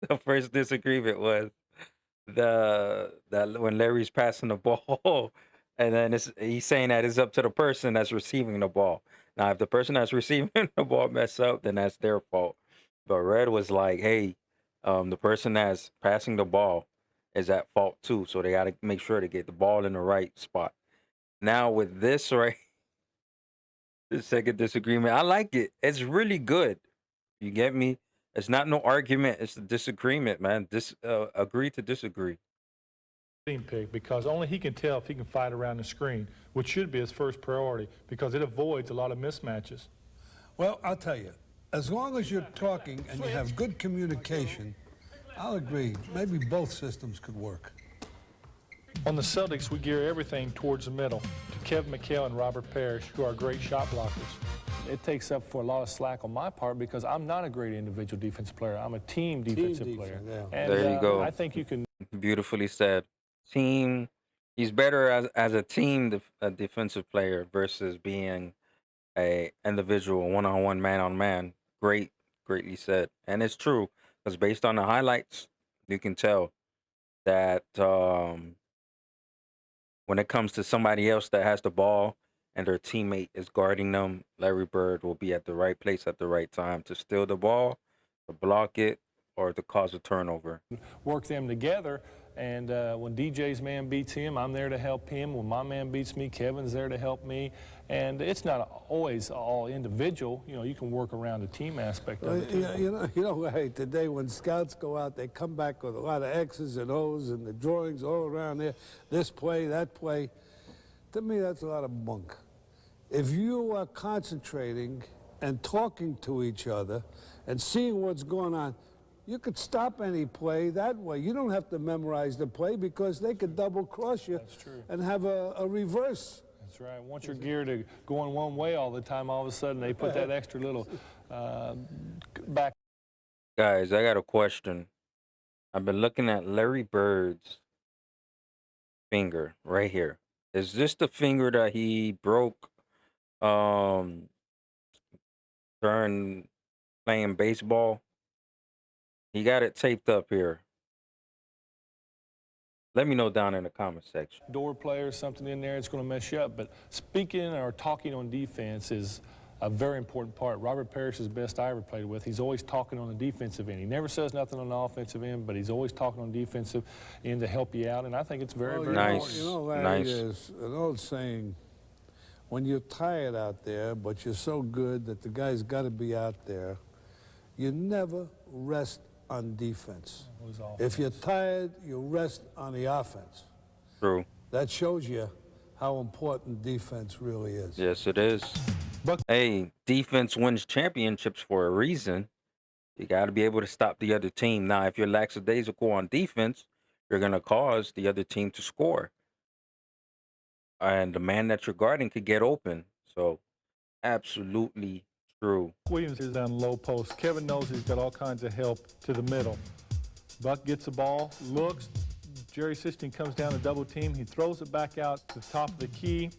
the first disagreement was that when Larry's passing the ball, and then he's saying that it's up to the person that's receiving the ball. Now, if the person that's receiving the ball mess up, then that's their fault. But Red was like, hey, the person that's passing the ball is at fault too, so they got to make sure to get the ball in the right spot. Now with this right, the second disagreement, I like it. It's really good. You get me? It's not no argument. It's a disagreement, man. Agree to disagree. Team pick because only he can tell if he can fight around the screen, which should be his first priority because it avoids a lot of mismatches. Well, I'll tell you, as long as you're talking and you have good communication, I'll agree. Maybe both systems could work. On the Celtics, we gear everything towards the middle to Kevin McHale and Robert Parrish, who are great shot blockers. It takes up for a lot of slack on my part because I'm not a great individual defensive player. I'm a team defensive player. Yeah. And There you go. I think you can Beautifully said. Team. He's better as a team defensive player versus being a individual one-on-one man-on-man. Greatly said, and it's true because based on the highlights, you can tell that when it comes to somebody else that has the ball and their teammate is guarding them, Larry Bird will be at the right place at the right time to steal the ball, to block it, or to cause a turnover. work them together. And when DJ's man beats him, I'm there to help him. When my man beats me, Kevin's there to help me. And it's not always all individual. You know, you can work around the team aspect of it. Hey, today when scouts go out, they come back with a lot of X's and O's and the drawings all around there. This play, that play. To me, that's a lot of bunk. If you are concentrating and talking to each other and seeing what's going on, you could stop any play that way. You don't have to memorize the play because they could double cross you. That's true. And have a reverse. That's right. Once you're geared to going one way all the time, all of a sudden they put that extra little back. Guys, I got a question. I've been looking at Larry Bird's finger right here. Is this the finger that he broke um during playing baseball? He got it taped up here. Let me know down in the comment section. Door player, something in there, it's going to mess you up. But speaking or talking on defense is a very important part. Robert Parrish is the best I ever played with. He's always talking on the defensive end. He never says nothing on the offensive end, but he's always talking on the defensive end to help you out. And I think it's very Nice. Larry, Nice. there's an old saying, when you're tired out there, but you're so good that the guy's got to be out there, you never rest on defense. If you're tired, you rest on the offense. True. That shows you how important defense really is. Yes, it is. But Hey, defense wins championships for a reason. You got to be able to stop the other team. Now, if you're lackadaisical on defense, you're going to cause the other team to score. And the man that you're guarding could get open. So, absolutely true. Williams is down low post. Kevin knows he's got all kinds of help to the middle. Buck gets the ball, looks. Jerry Sistine comes down to double team. He throws it back out to the top of the key.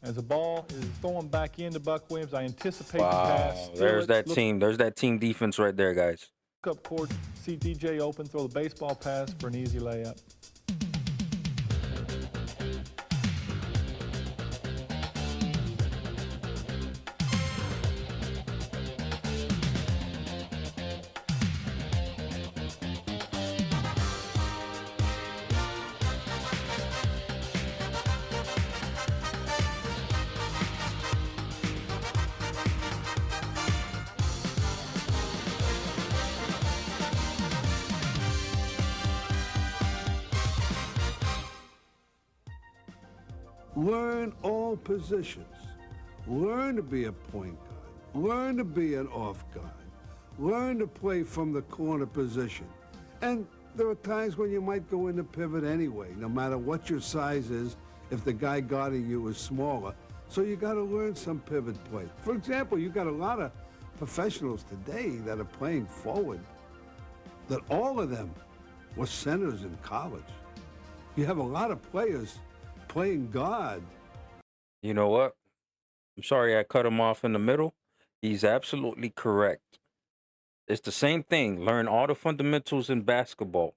As the ball is thrown back into Buck Williams, I anticipate the pass. There's that team. There's that team defense right there, guys. Look up court, see DJ open, throw the baseball pass for an easy layup. Learn all positions. Learn to be a point guard. Learn to be an off guard. Learn to play from the corner position. And there are times when you might go into pivot anyway, no matter what your size is, if the guy guarding you is smaller. So you got to learn some pivot play. For example, you got a lot of professionals today that are playing forward, that all of them were centers in college. You have a lot of players playing guard. You know what? I'm sorry I cut him off in the middle. He's absolutely correct. It's the same thing. Learn all the fundamentals in basketball.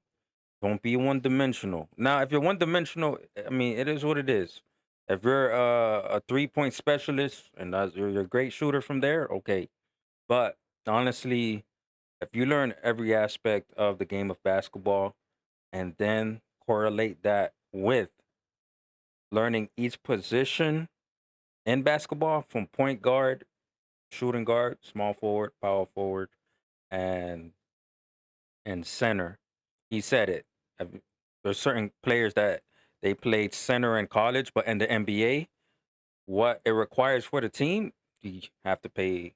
Don't be one-dimensional. Now, if you're one-dimensional, I mean, it is what it is. If you're a three-point specialist and you're a great shooter from there, okay. But honestly, if you learn every aspect of the game of basketball and then correlate that with learning each position in basketball from point guard, shooting guard, small forward, power forward, and center. He said it. There's certain players that they played center in college, but in the NBA, what it requires for the team, you have to play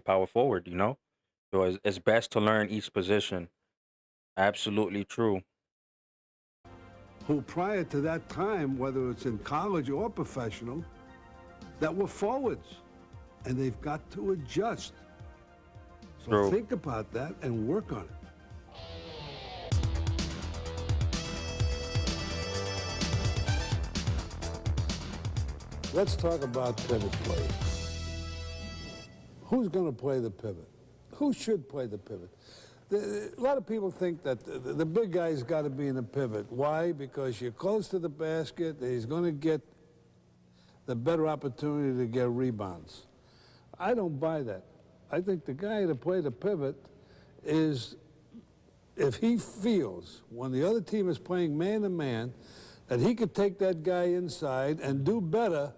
power forward, you know? So it's best to learn each position. Absolutely true. Who prior to that time, whether it's in college or professional, that were forwards. And they've got to adjust. So True. think about that and work on it. Let's talk about pivot play. Who's going to play the pivot? Who should play the pivot? A lot of people think that the big guy's got to be in the pivot. Why? Because you're close to the basket. He's going to get the better opportunity to get rebounds. I don't buy that. I think the guy to play the pivot is, if he feels when the other team is playing man-to-man, that he could take that guy inside and do better.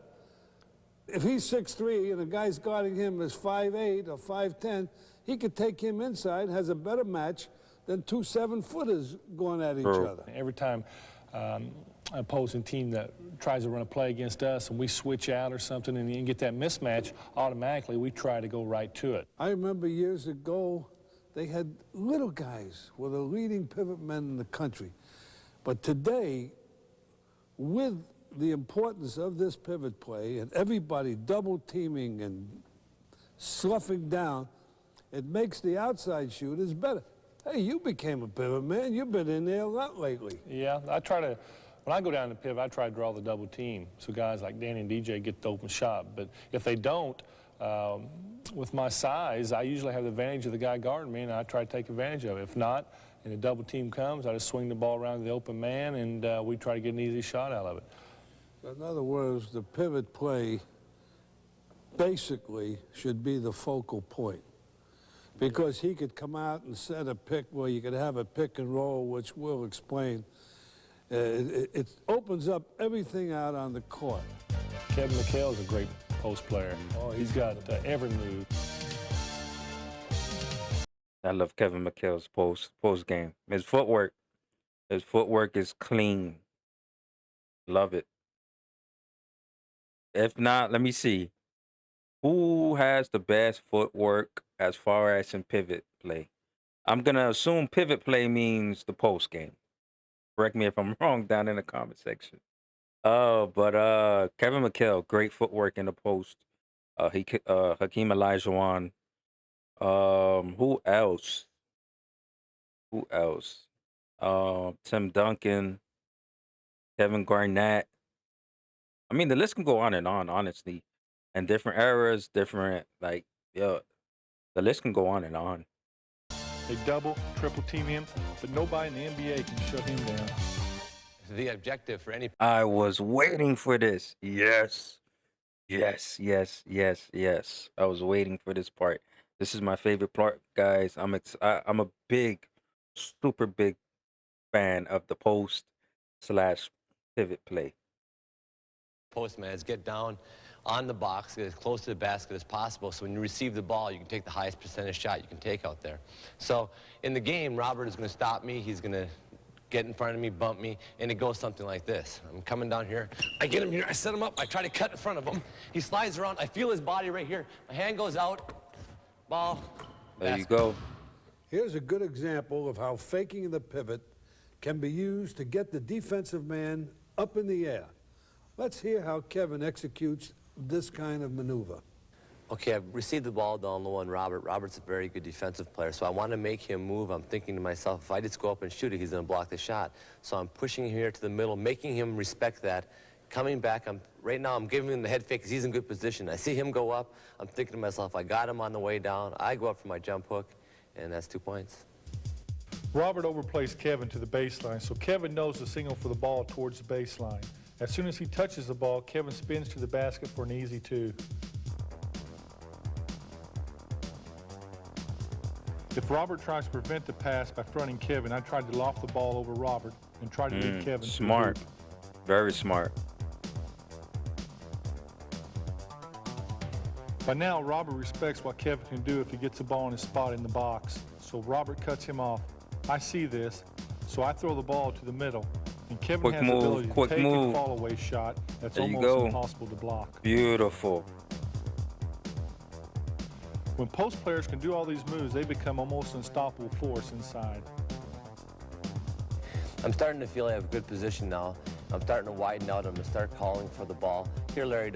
If he's 6'3" and the guy's guarding him is 5'8" or 5'10", he could take him inside, has a better match than two 7-footers going at each True. other. Every time an opposing team that tries to run a play against us and we switch out or something and you get that mismatch, automatically we try to go right to it. I remember years ago, they had little guys were the leading pivot men in the country. But today, with the importance of this pivot play and everybody double teaming and sloughing down, it makes the outside shooters better. Hey, you became a pivot man. You've been in there a lot lately. Yeah, when I go down to pivot, I try to draw the double team so guys like Danny and DJ get the open shot. But if they don't, with my size, I usually have the advantage of the guy guarding me, and I try to take advantage of it. If not, and the double team comes, I just swing the ball around to the open man, and we try to get an easy shot out of it. In other words, the pivot play basically should be the focal point, because he could come out and set a pick where you could have a pick and roll, which we'll explain. It opens up everything out on the court. Kevin McHale's a great post player. Oh, he's got every move. I love Kevin McHale's post game. His footwork is clean. Love it. If not, let me see. Who has the best footwork as far as in pivot play? I'm gonna assume pivot play means the post game. Correct me if I'm wrong down in the comment section. But Kevin McHale, great footwork in the post. Hakeem Olajuwon. Who else? Who else? Tim Duncan, Kevin Garnett. I mean, the list can go on and on, honestly. And different eras, different, like, yeah, the list can go on and on. They double, triple team him, but nobody in the NBA can shut him down. The objective for any... I was waiting for this. Yes. Yes, yes, yes, yes. I was waiting for this part. This is my favorite part, guys. I'm a big, super big fan of the post/pivot play. Postman is get down on the box, get as close to the basket as possible, so when you receive the ball, you can take the highest percentage shot you can take out there. So in the game, Robert is going to stop me. He's going to get in front of me, bump me, and it goes something like this. I'm coming down here. I get him here. I set him up. I try to cut in front of him. He slides around. I feel his body right here. My hand goes out. Ball. There you basket. go. Here's a good example of how faking the pivot can be used to get the defensive man up in the air. Let's hear how Kevin executes this kind of maneuver. Okay, I've received the ball down low on Robert. Robert's a very good defensive player, so I want to make him move. I'm thinking to myself, if I just go up and shoot it, he's going to block the shot. So I'm pushing him here to the middle, making him respect that. Coming back, right now I'm giving him the head fake because he's in good position. I see him go up. I'm thinking to myself, I got him on the way down. I go up for my jump hook, and that's 2 points. Robert overplays Kevin to the baseline, so Kevin knows the signal for the ball towards the baseline. As soon as he touches the ball, Kevin spins to the basket for an easy 2. If Robert tries to prevent the pass by fronting Kevin, I try to loft the ball over Robert and try to lead Kevin. Smart. To the hoop. Very smart. By now, Robert respects what Kevin can do if he gets the ball in his spot in the box. So Robert cuts him off. I see this, so I throw the ball to the middle. And Kevin Quick has move, the ability to quick take move. and fall away shot that's There you almost go. impossible to block. Beautiful. When post players can do all these moves, they become almost an unstoppable force inside. I'm starting to feel I have good position now. I'm starting to widen out. I'm going to start calling for the ball. Here Larry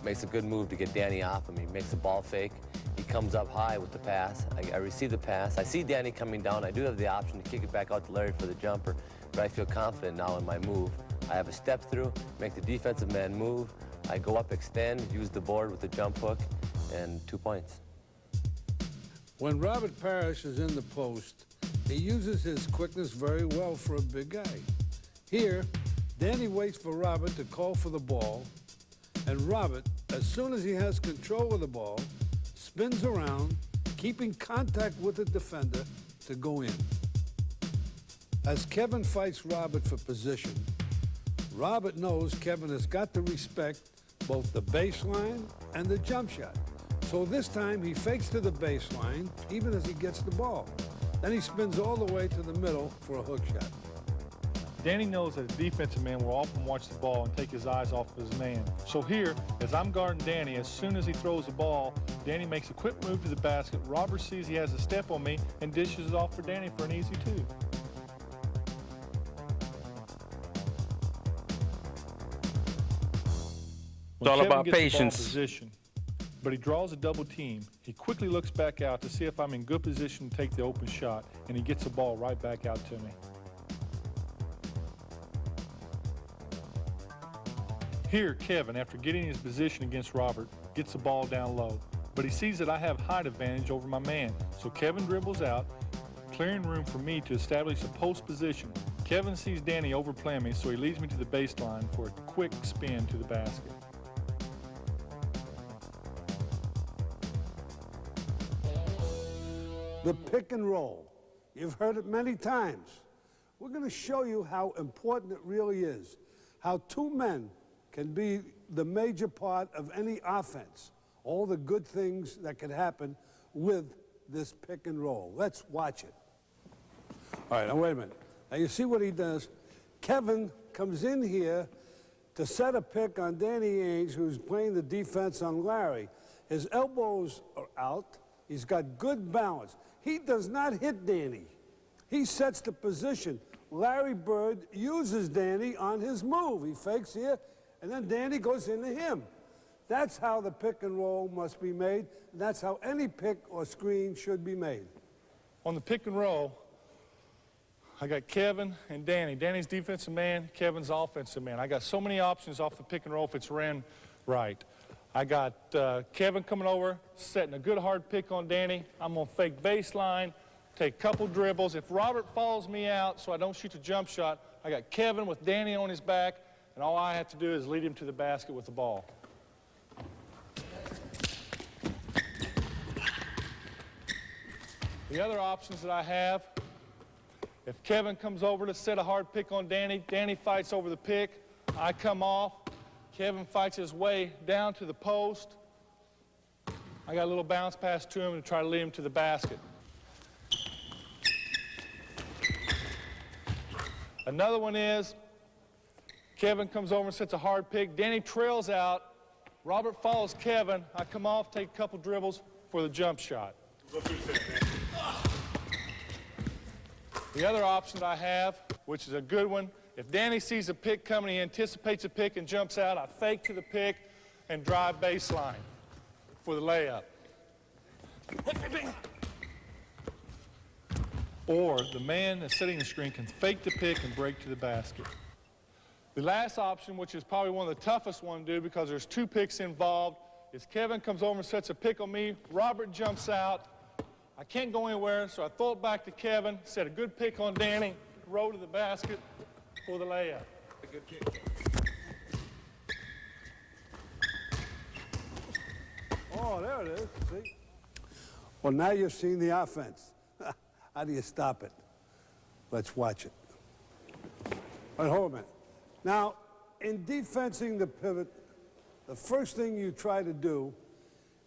makes a good move to get Danny off him. He makes a ball fake. He comes up high with the pass. I receive the pass. I see Danny coming down. I do have the option to kick it back out to Larry for the jumper, but I feel confident now in my move. I have a step through, make the defensive man move. I go up, extend, use the board with the jump hook, and 2 points. When Robert Parrish is in the post, he uses his quickness very well for a big guy. Here, Danny waits for Robert to call for the ball, and Robert, as soon as he has control of the ball, spins around, keeping contact with the defender to go in. As Kevin fights Robert for position, Robert knows Kevin has got to respect both the baseline and the jump shot. So this time he fakes to the baseline even as he gets the ball. Then he spins all the way to the middle for a hook shot. Danny knows that a defensive man will often watch the ball and take his eyes off of his man. So here, as I'm guarding Danny, as soon as he throws the ball, Danny makes a quick move to the basket. Robert sees he has a step on me and dishes it off for Danny for an easy 2. It's all about patience. Position, but he draws a double team. He quickly looks back out to see if I'm in good position to take the open shot, and he gets the ball right back out to me. Here, Kevin, after getting his position against Robert, gets the ball down low, but he sees that I have height advantage over my man, so Kevin dribbles out, clearing room for me to establish a post position. Kevin sees Danny overplaying me, so he leads me to the baseline for a quick spin to the basket. The pick and roll. You've heard it many times. We're going to show you how important it really is, how two men can be the major part of any offense, all the good things that can happen with this pick and roll. Let's watch it. All right, now wait a minute. Now you see what he does? Kevin comes in here to set a pick on Danny Ainge, who's playing the defense on Larry. His elbows are out. He's got good balance. He does not hit Danny. He sets the position. Larry Bird uses Danny on his move. He fakes here, and then Danny goes into him. That's how the pick and roll must be made. That's how any pick or screen should be made. On the pick and roll, I got Kevin and Danny. Danny's defensive man, Kevin's offensive man. I got so many options off the pick and roll if it's ran right. I got Kevin coming over, setting a good hard pick on Danny. I'm going to fake baseline, take a couple dribbles. If Robert follows me out so I don't shoot the jump shot, I got Kevin with Danny on his back, and all I have to do is lead him to the basket with the ball. The other options that I have, if Kevin comes over to set a hard pick on Danny, Danny fights over the pick, I come off, Kevin fights his way down to the post. I got a little bounce pass to him to try to lead him to the basket. Another one is Kevin comes over and sets a hard pick. Danny trails out. Robert follows Kevin. I come off, take a couple dribbles for the jump shot. The other option I have, which is a good one, if Danny sees a pick coming, he anticipates a pick and jumps out, I fake to the pick and drive baseline for the layup. Or the man that's setting the screen can fake the pick and break to the basket. The last option, which is probably one of the toughest one to do because there's two picks involved, is Kevin comes over and sets a pick on me, Robert jumps out, I can't go anywhere, so I throw it back to Kevin, set a good pick on Danny, roll to the basket for the layup. A good kick. Oh, there it is, see? Well, now you've seen the offense. How do you stop it? Let's watch it. All right, hold a minute. Now, in defensing the pivot, the first thing you try to do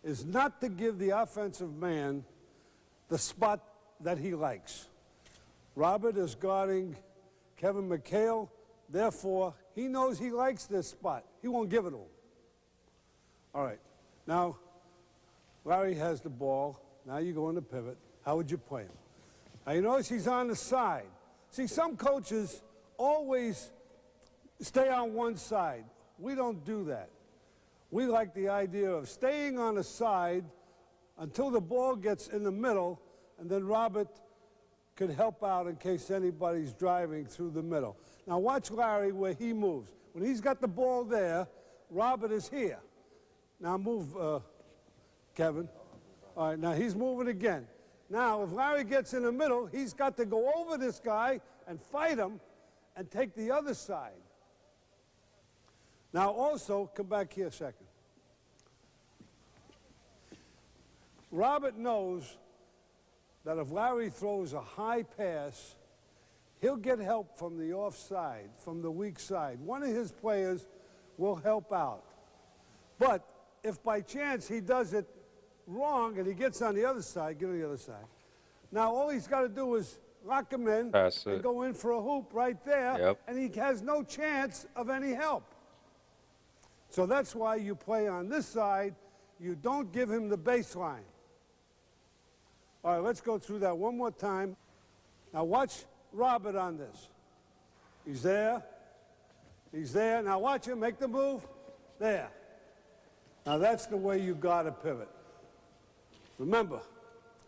is not to give the offensive man the spot that he likes. Robert is guarding Kevin McHale. Therefore, he knows he likes this spot. He won't give it to him. All right. Now, Larry has the ball. Now you go in the pivot. How would you play him? Now, you notice he's on the side. See, some coaches always stay on one side. We don't do that. We like the idea of staying on the side until the ball gets in the middle, and then Robert could help out in case anybody's driving through the middle. Now watch Larry where he moves. When he's got the ball there, Robert is here. Now move, Kevin. All right, now he's moving again. Now, if Larry gets in the middle, he's got to go over this guy and fight him and take the other side. Now also, come back here a second. Robert knows that if Larry throws a high pass, he'll get help from the offside, from the weak side. One of his players will help out. But if by chance he does it wrong and he gets on the other side, get on the other side. Now all he's got to do is lock him in and go in for a hoop right there, and he has no chance of any help. So that's why you play on this side. You don't give him the baseline. All right, let's go through that one more time. Now watch Robert on this. He's there. He's there. Now watch him make the move. There. Now that's the way you got to pivot. Remember,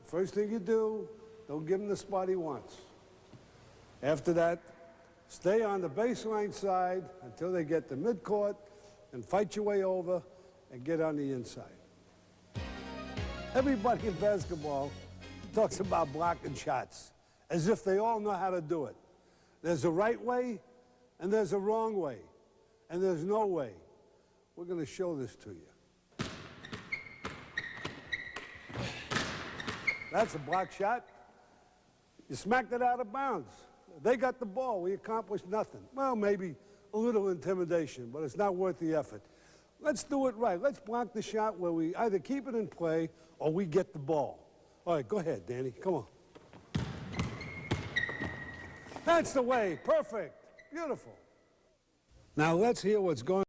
first thing you do, don't give him the spot he wants. After that, stay on the baseline side until they get to midcourt and fight your way over and get on the inside. Everybody in basketball talks about blocking shots as if they all know how to do it. There's a right way and there's a wrong way, and there's no way. We're going to show this to you. That's a block shot. You smacked it out of bounds. They got the ball. We accomplished nothing. Well, maybe a little intimidation, but it's not worth the effort. Let's do it right. Let's block the shot where we either keep it in play or we get the ball. All right, go ahead, Danny. Come on. That's the way. Perfect. Beautiful. Now let's hear what's going on.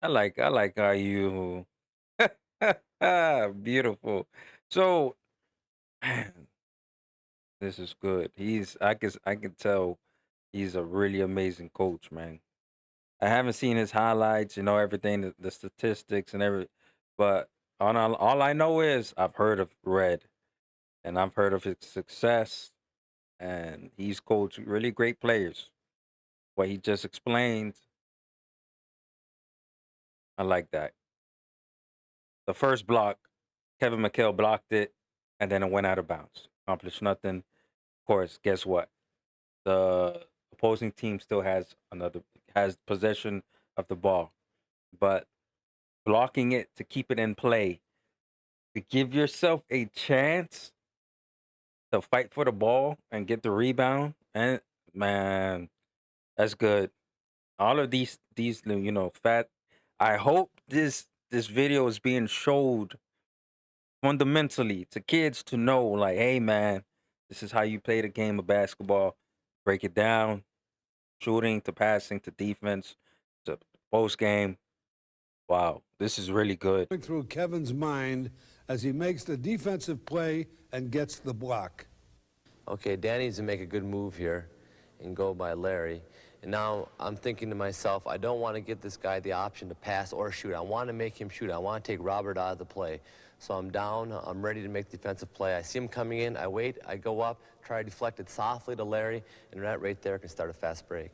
I like how you beautiful. So, man, this is good. I can tell he's a really amazing coach, man. I haven't seen his highlights, everything, the statistics and everything, but all I know is I've heard of Red, and I've heard of his success, and he's coached really great players. What he just explained, I like that. The first block, Kevin McHale blocked it, and then it went out of bounds. Accomplished nothing. Of course, guess what? The opposing team still has possession of the ball, but blocking it to keep it in play, to give yourself a chance to fight for the ball and get the rebound, and man, that's good. All of these fat. I hope this video is being showed fundamentally to kids to know, like, hey man, this is how you play the game of basketball. Break it down, shooting to passing to defense to post game. Wow, this is really good. Through Kevin's mind as he makes the defensive play and gets the block. Okay, Danny needs to make a good move here and go by Larry. And now I'm thinking to myself, I don't want to give this guy the option to pass or shoot. I want to make him shoot. I want to take Robert out of the play. So I'm down. I'm ready to make the defensive play. I see him coming in. I wait. I go up, try to deflect it softly to Larry, and that right there can start a fast break.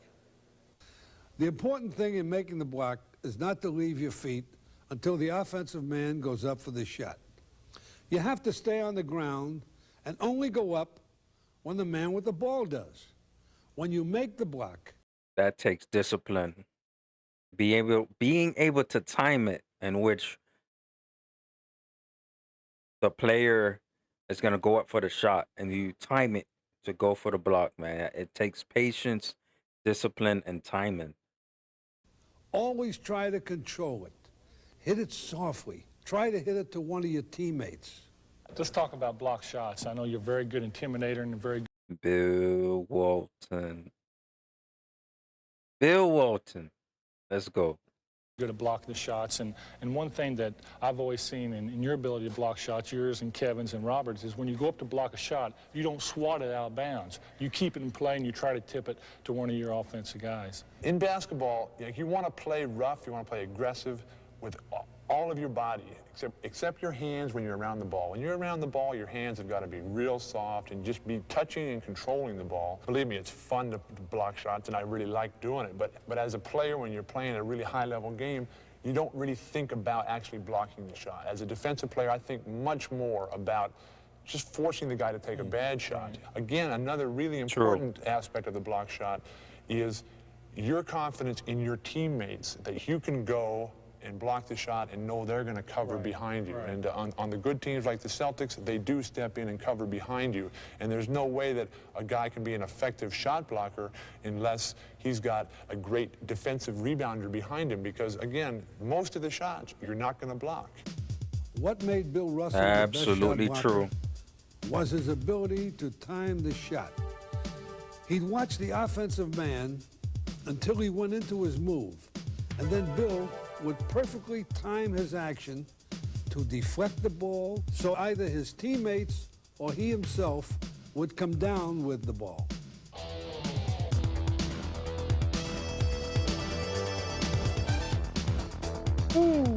The important thing in making the block is not to leave your feet until the offensive man goes up for the shot. You have to stay on the ground and only go up when the man with the ball does. When you make the block, that takes discipline. Being able to time it in which the player is going to go up for the shot and you time it to go for the block, man. It takes patience, discipline, and timing. Always try to control it. Hit it softly. Try to hit it to one of your teammates. Let's talk about block shots. I know you're a very good intimidator and very Bill Walton. Bill Walton. Let's go. good at blocking the shots. And one thing that I've always seen in your ability to block shots, yours and Kevin's and Robert's, is when you go up to block a shot, you don't swat it out of bounds. You keep it in play and you try to tip it to one of your offensive guys. In basketball, you want to play rough, you want to play aggressive with all of your body, except your hands when you're around the ball. When you're around the ball, your hands have got to be real soft and just be touching and controlling the ball. Believe me, it's fun to block shots, and I really like doing it. But as a player, when you're playing a really high-level game, you don't really think about actually blocking the shot. As a defensive player, I think much more about just forcing the guy to take a bad shot. Again, another really important aspect of the block shot is your confidence in your teammates, that you can go and block the shot and know they're going to cover behind you. And on the good teams like the Celtics, they do step in and cover behind you. And there's no way that a guy can be an effective shot blocker unless he's got a great defensive rebounder behind him, because, again, most of the shots you're not going to block. What made Bill Russell Absolutely the best shot true. blocker was his ability to time the shot. He'd watch the offensive man until he went into his move, and then Bill would perfectly time his action to deflect the ball so either his teammates or he himself would come down with the ball. Ooh.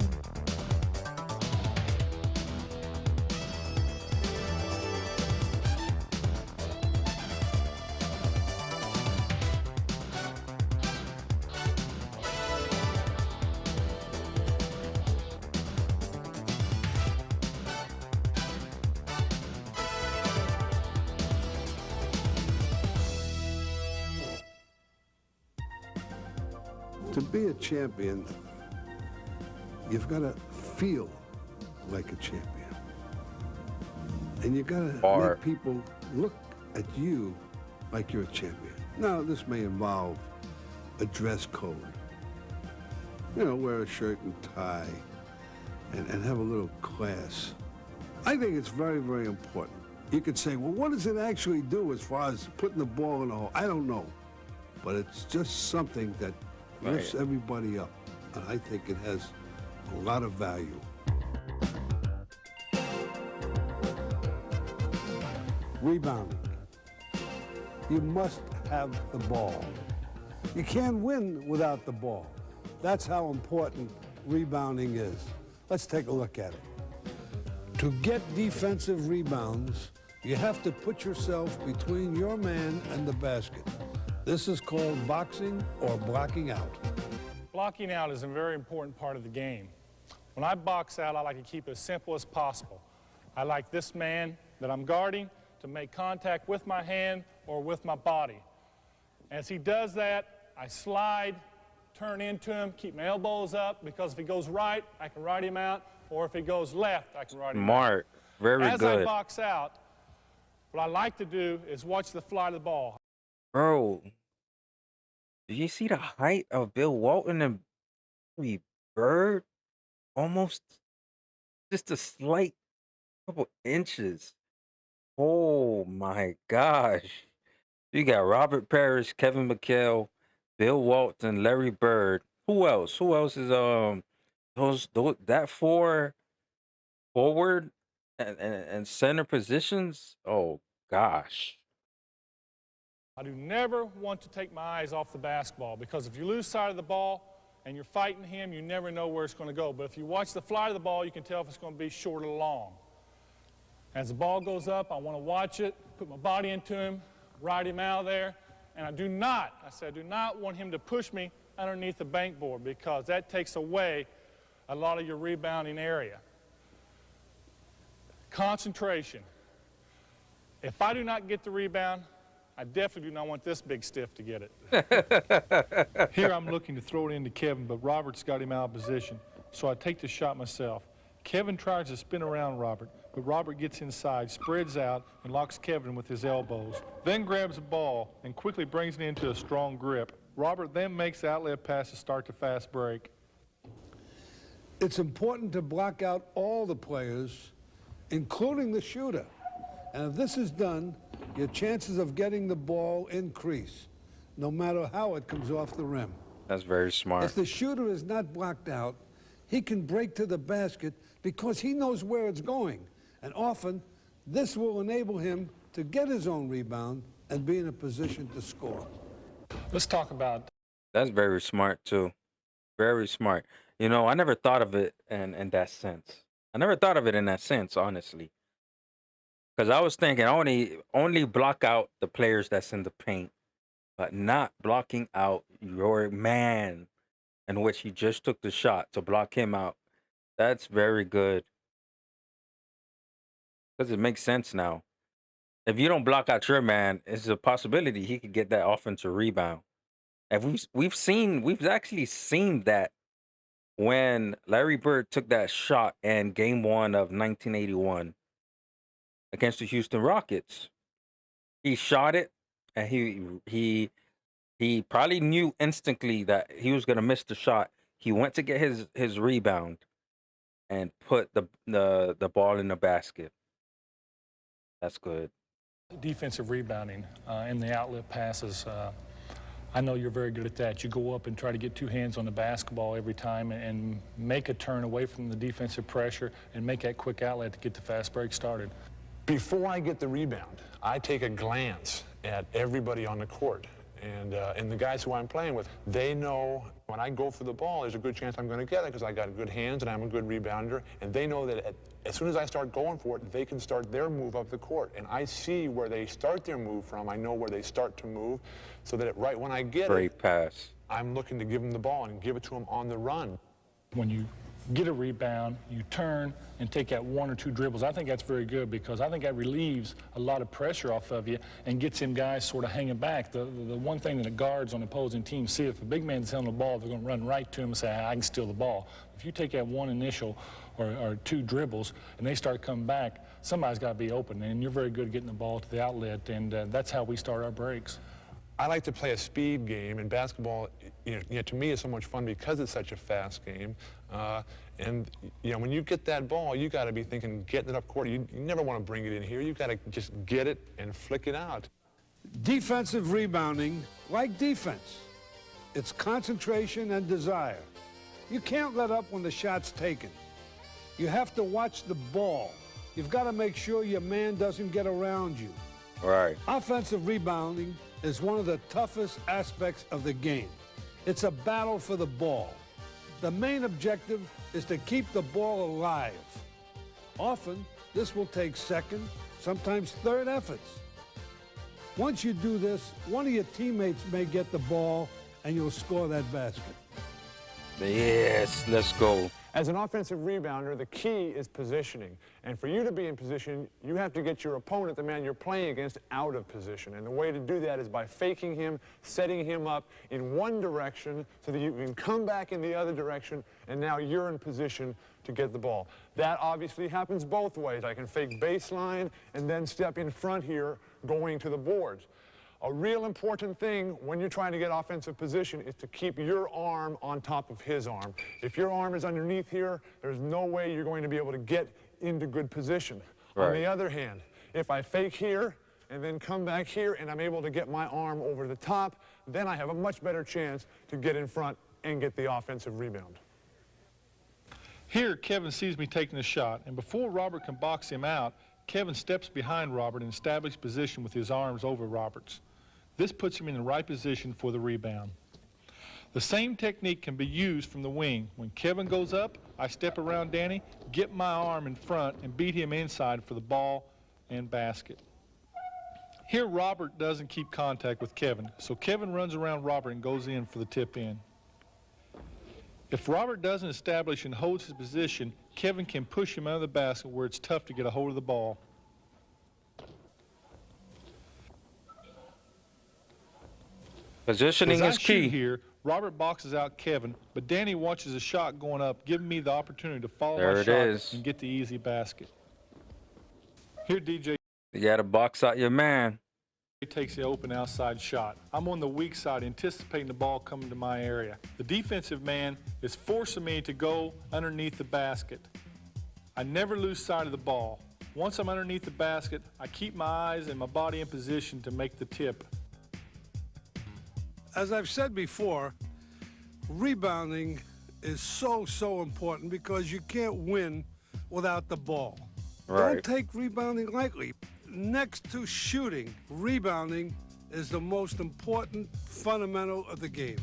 To be a champion, you've got to feel like a champion. And you got to make people look at you like you're a champion. Now, this may involve a dress code. You know, wear a shirt and tie and have a little class. I think it's very, very important. You could say, well, what does it actually do as far as putting the ball in the hole? I don't know. But it's just something that lifts everybody up, and I think it has a lot of value. Rebounding. You must have the ball. You can't win without the ball. That's how important rebounding is. Let's take a look at it. To get defensive rebounds, you have to put yourself between your man and the basket. This is called boxing or blocking out. Blocking out is a very important part of the game. When I box out, I like to keep it as simple as possible. I like this man that I'm guarding to make contact with my hand or with my body. As he does that, I slide, turn into him, keep my elbows up, because if he goes right, I can ride him out, or if he goes left, I can ride him out. Smart. Very As good. I box out, what I like to do is watch the flight of the ball. Bro, did you see the height of Bill Walton and Larry Bird? Almost just a slight couple inches. Oh my gosh. You got Robert Parrish, Kevin McHale, Bill Walton, Larry Bird. Who else? Who else is those that four forward and center positions? Oh gosh. I do never want to take my eyes off the basketball, because if you lose sight of the ball and you're fighting him, you never know where it's going to go. But if you watch the flight of the ball, you can tell if it's going to be short or long. As the ball goes up, I want to watch it, put my body into him, ride him out of there, and I do not want him to push me underneath the bank board, because that takes away a lot of your rebounding area. Concentration. If I do not get the rebound, I definitely do not want this big stiff to get it. Here I'm looking to throw it into Kevin, but Robert's got him out of position, so I take the shot myself. Kevin tries to spin around Robert, but Robert gets inside, spreads out, and locks Kevin with his elbows. Then grabs the ball and quickly brings it into a strong grip. Robert then makes the outlet pass to start the fast break. It's important to block out all the players, including the shooter. And if this is done, your chances of getting the ball increase, no matter how it comes off the rim. That's very smart. If the shooter is not blocked out, he can break to the basket because he knows where it's going. And often, this will enable him to get his own rebound and be in a position to score. Let's talk about. That's very smart too. Very smart. You know, I never thought of it in that sense. I never thought of it in that sense, honestly. Because I was thinking only block out the players that's in the paint, but not blocking out your man in which he just took the shot to block him out. That's very good. Because it makes sense now. If you don't block out your man, it's a possibility he could get that offensive rebound. And we've actually seen that when Larry Bird took that shot in Game 1 of 1981 against the Houston Rockets. He shot it, and he probably knew instantly that he was gonna miss the shot. He went to get his rebound and put the ball in the basket. That's good. Defensive rebounding in the outlet passes. I know you're very good at that. You go up and try to get two hands on the basketball every time and make a turn away from the defensive pressure and make that quick outlet to get the fast break started. Before I get the rebound, I take a glance at everybody on the court. And the guys who I'm playing with, they know when I go for the ball, there's a good chance I'm going to get it because I got good hands and I'm a good rebounder. And they know that as soon as I start going for it, they can start their move up the court. And I see where they start their move from. I know where they start to move so that right when I get Great pass. I'm looking to give them the ball and give it to them on the run. When you get a rebound, you turn and take that one or two dribbles. I think that's very good because I think that relieves a lot of pressure off of you and gets them guys sort of hanging back. The one thing that the guards on opposing teams see, if a big man's handling the ball, they're going to run right to him and say, I can steal the ball. If you take that one initial or two dribbles and they start coming back, somebody's got to be open, and you're very good at getting the ball to the outlet, and that's how we start our breaks. I like to play a speed game, and basketball, to me, is so much fun because it's such a fast game. And when you get that ball, you got to be thinking, getting it up court. You never want to bring it in here. You got to just get it and flick it out. Defensive rebounding, like defense, it's concentration and desire. You can't let up when the shot's taken. You have to watch the ball. You've got to make sure your man doesn't get around you. Right. Offensive rebounding is one of the toughest aspects of the game. It's a battle for the ball. The main objective is to keep the ball alive. Often, this will take second, sometimes third efforts. Once you do this, one of your teammates may get the ball and you'll score that basket. Yes, let's go. As an offensive rebounder, the key is positioning. And for you to be in position, you have to get your opponent, the man you're playing against, out of position. And the way to do that is by faking him, setting him up in one direction so that you can come back in the other direction, and now you're in position to get the ball. That obviously happens both ways. I can fake baseline and then step in front here going to the boards. A real important thing when you're trying to get offensive position is to keep your arm on top of his arm. If your arm is underneath here, there's no way you're going to be able to get into good position. Right. On the other hand, if I fake here and then come back here and I'm able to get my arm over the top, then I have a much better chance to get in front and get the offensive rebound. Here, Kevin sees me taking a shot, and before Robert can box him out, Kevin steps behind Robert and establishes position with his arms over Robert's. This puts him in the right position for the rebound. The same technique can be used from the wing. When Kevin goes up, I step around Danny, get my arm in front, and beat him inside for the ball and basket. Here, Robert doesn't keep contact with Kevin, so Kevin runs around Robert and goes in for the tip in. If Robert doesn't establish and holds his position, Kevin can push him out of the basket where it's tough to get a hold of the ball. Positioning is key. Here, Robert boxes out Kevin, but Danny watches a shot going up, giving me the opportunity to follow my shot and get the easy basket. Here, DJ. You got to box out your man. takes the open outside shot. I'm on the weak side, anticipating the ball coming to my area. The defensive man is forcing me to go underneath the basket. I never lose sight of the ball. Once I'm underneath the basket, I keep my eyes and my body in position to make the tip. As I've said before, rebounding is so important because you can't win without the ball. Right. Don't take rebounding lightly. Next to shooting, rebounding is the most important fundamental of the game.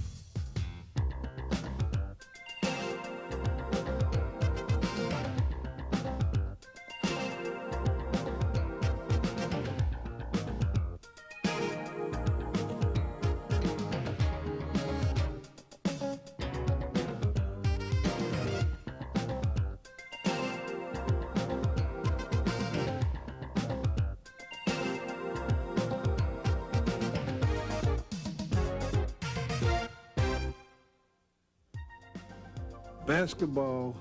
Basketball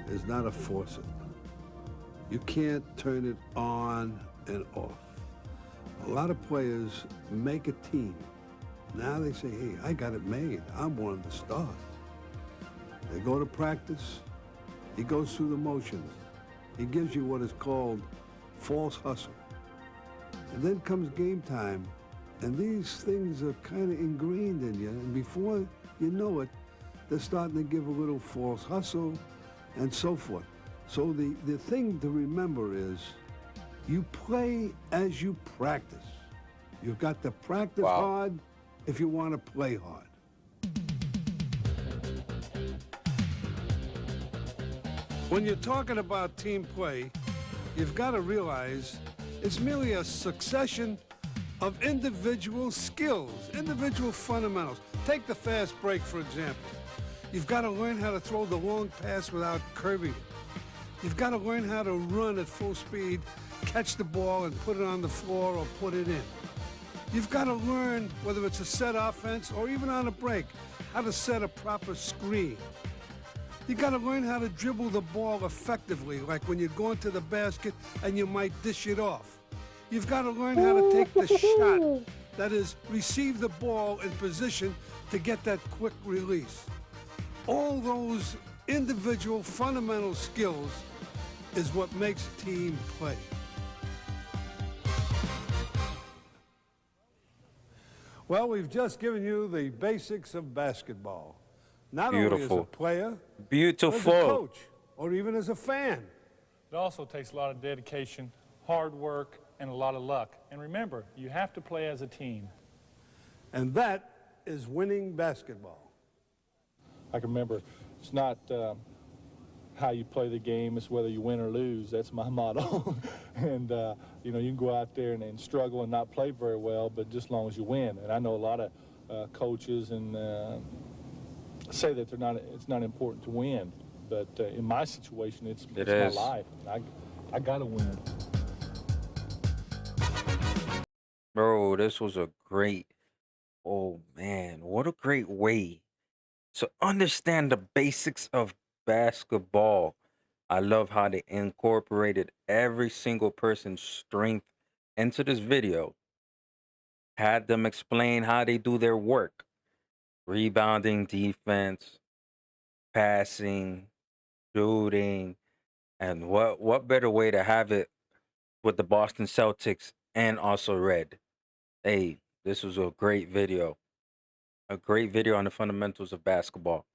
is not a faucet. You can't turn it on and off. A lot of players make a team. Now they say, hey, I got it made. I'm one of the stars. They go to practice. He goes through the motions. He gives you what is called false hustle. And then comes game time, and these things are kind of ingrained in you. And before you know it, they're starting to give a little false hustle and so forth. So the thing to remember is you play as you practice. You've got to practice hard if you want to play hard. When you're talking about team play, you've got to realize it's merely a succession of individual skills, individual fundamentals. Take the fast break, for example. You've got to learn how to throw the long pass without curving it. You've got to learn how to run at full speed, catch the ball and put it on the floor or put it in. You've got to learn, whether it's a set offense or even on a break, how to set a proper screen. You've got to learn how to dribble the ball effectively, like when you're going to the basket and you might dish it off. You've got to learn how to take the shot, that is, receive the ball in position to get that quick release. All those individual fundamental skills is what makes a team play. Well, we've just given you the basics of basketball. Not only as a player, but as a coach, or even as a fan. It also takes a lot of dedication, hard work, and a lot of luck. And remember, you have to play as a team. And that is winning basketball. I can remember, it's not how you play the game, it's whether you win or lose. That's my motto. And, you know, you can go out there and struggle and not play very well, but just as long as you win. And I know a lot of coaches and say that it's not important to win. But in my situation, it's my life. I got to win. Bro, this was a great, oh man, what a great way to understand the basics of basketball. I love how they incorporated every single person's strength into this video, had them explain how they do their work: rebounding, defense, passing, shooting, and what better way to have it with the Boston Celtics and also Red. Hey, this was a great video. A great video on the fundamentals of basketball.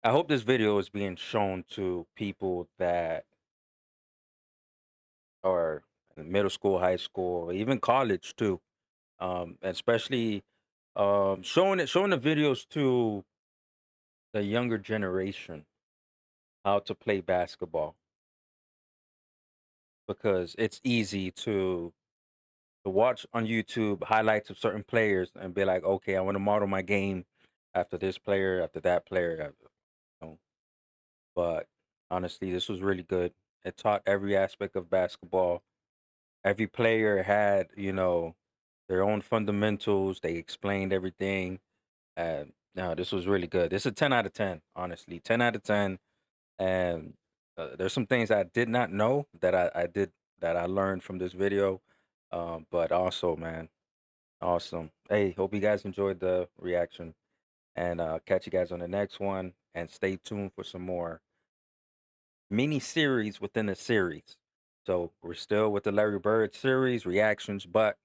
I hope this video is being shown to people that are in middle school, high school, even college too. Especially showing the videos to the younger generation how to play basketball, because it's easy to watch on YouTube highlights of certain players and be like, okay, I want to model my game after this player, after that player. You know. But honestly, this was really good. It taught every aspect of basketball. Every player had, you know, their own fundamentals. They explained everything. And no, this was really good. This is a 10 out of 10, honestly. 10 out of 10. And there's some things I did not know that I did that I learned from this video. But also, man, awesome. Hey, hope you guys enjoyed the reaction, and catch you guys on the next one. And stay tuned for some more mini series within a series. So we're still with the Larry Bird series reactions, but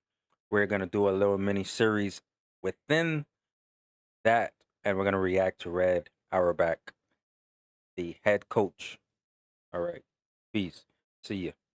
we're gonna do a little mini series within that, and we're gonna react to Red Auerbach, the head coach. All right, peace. See ya.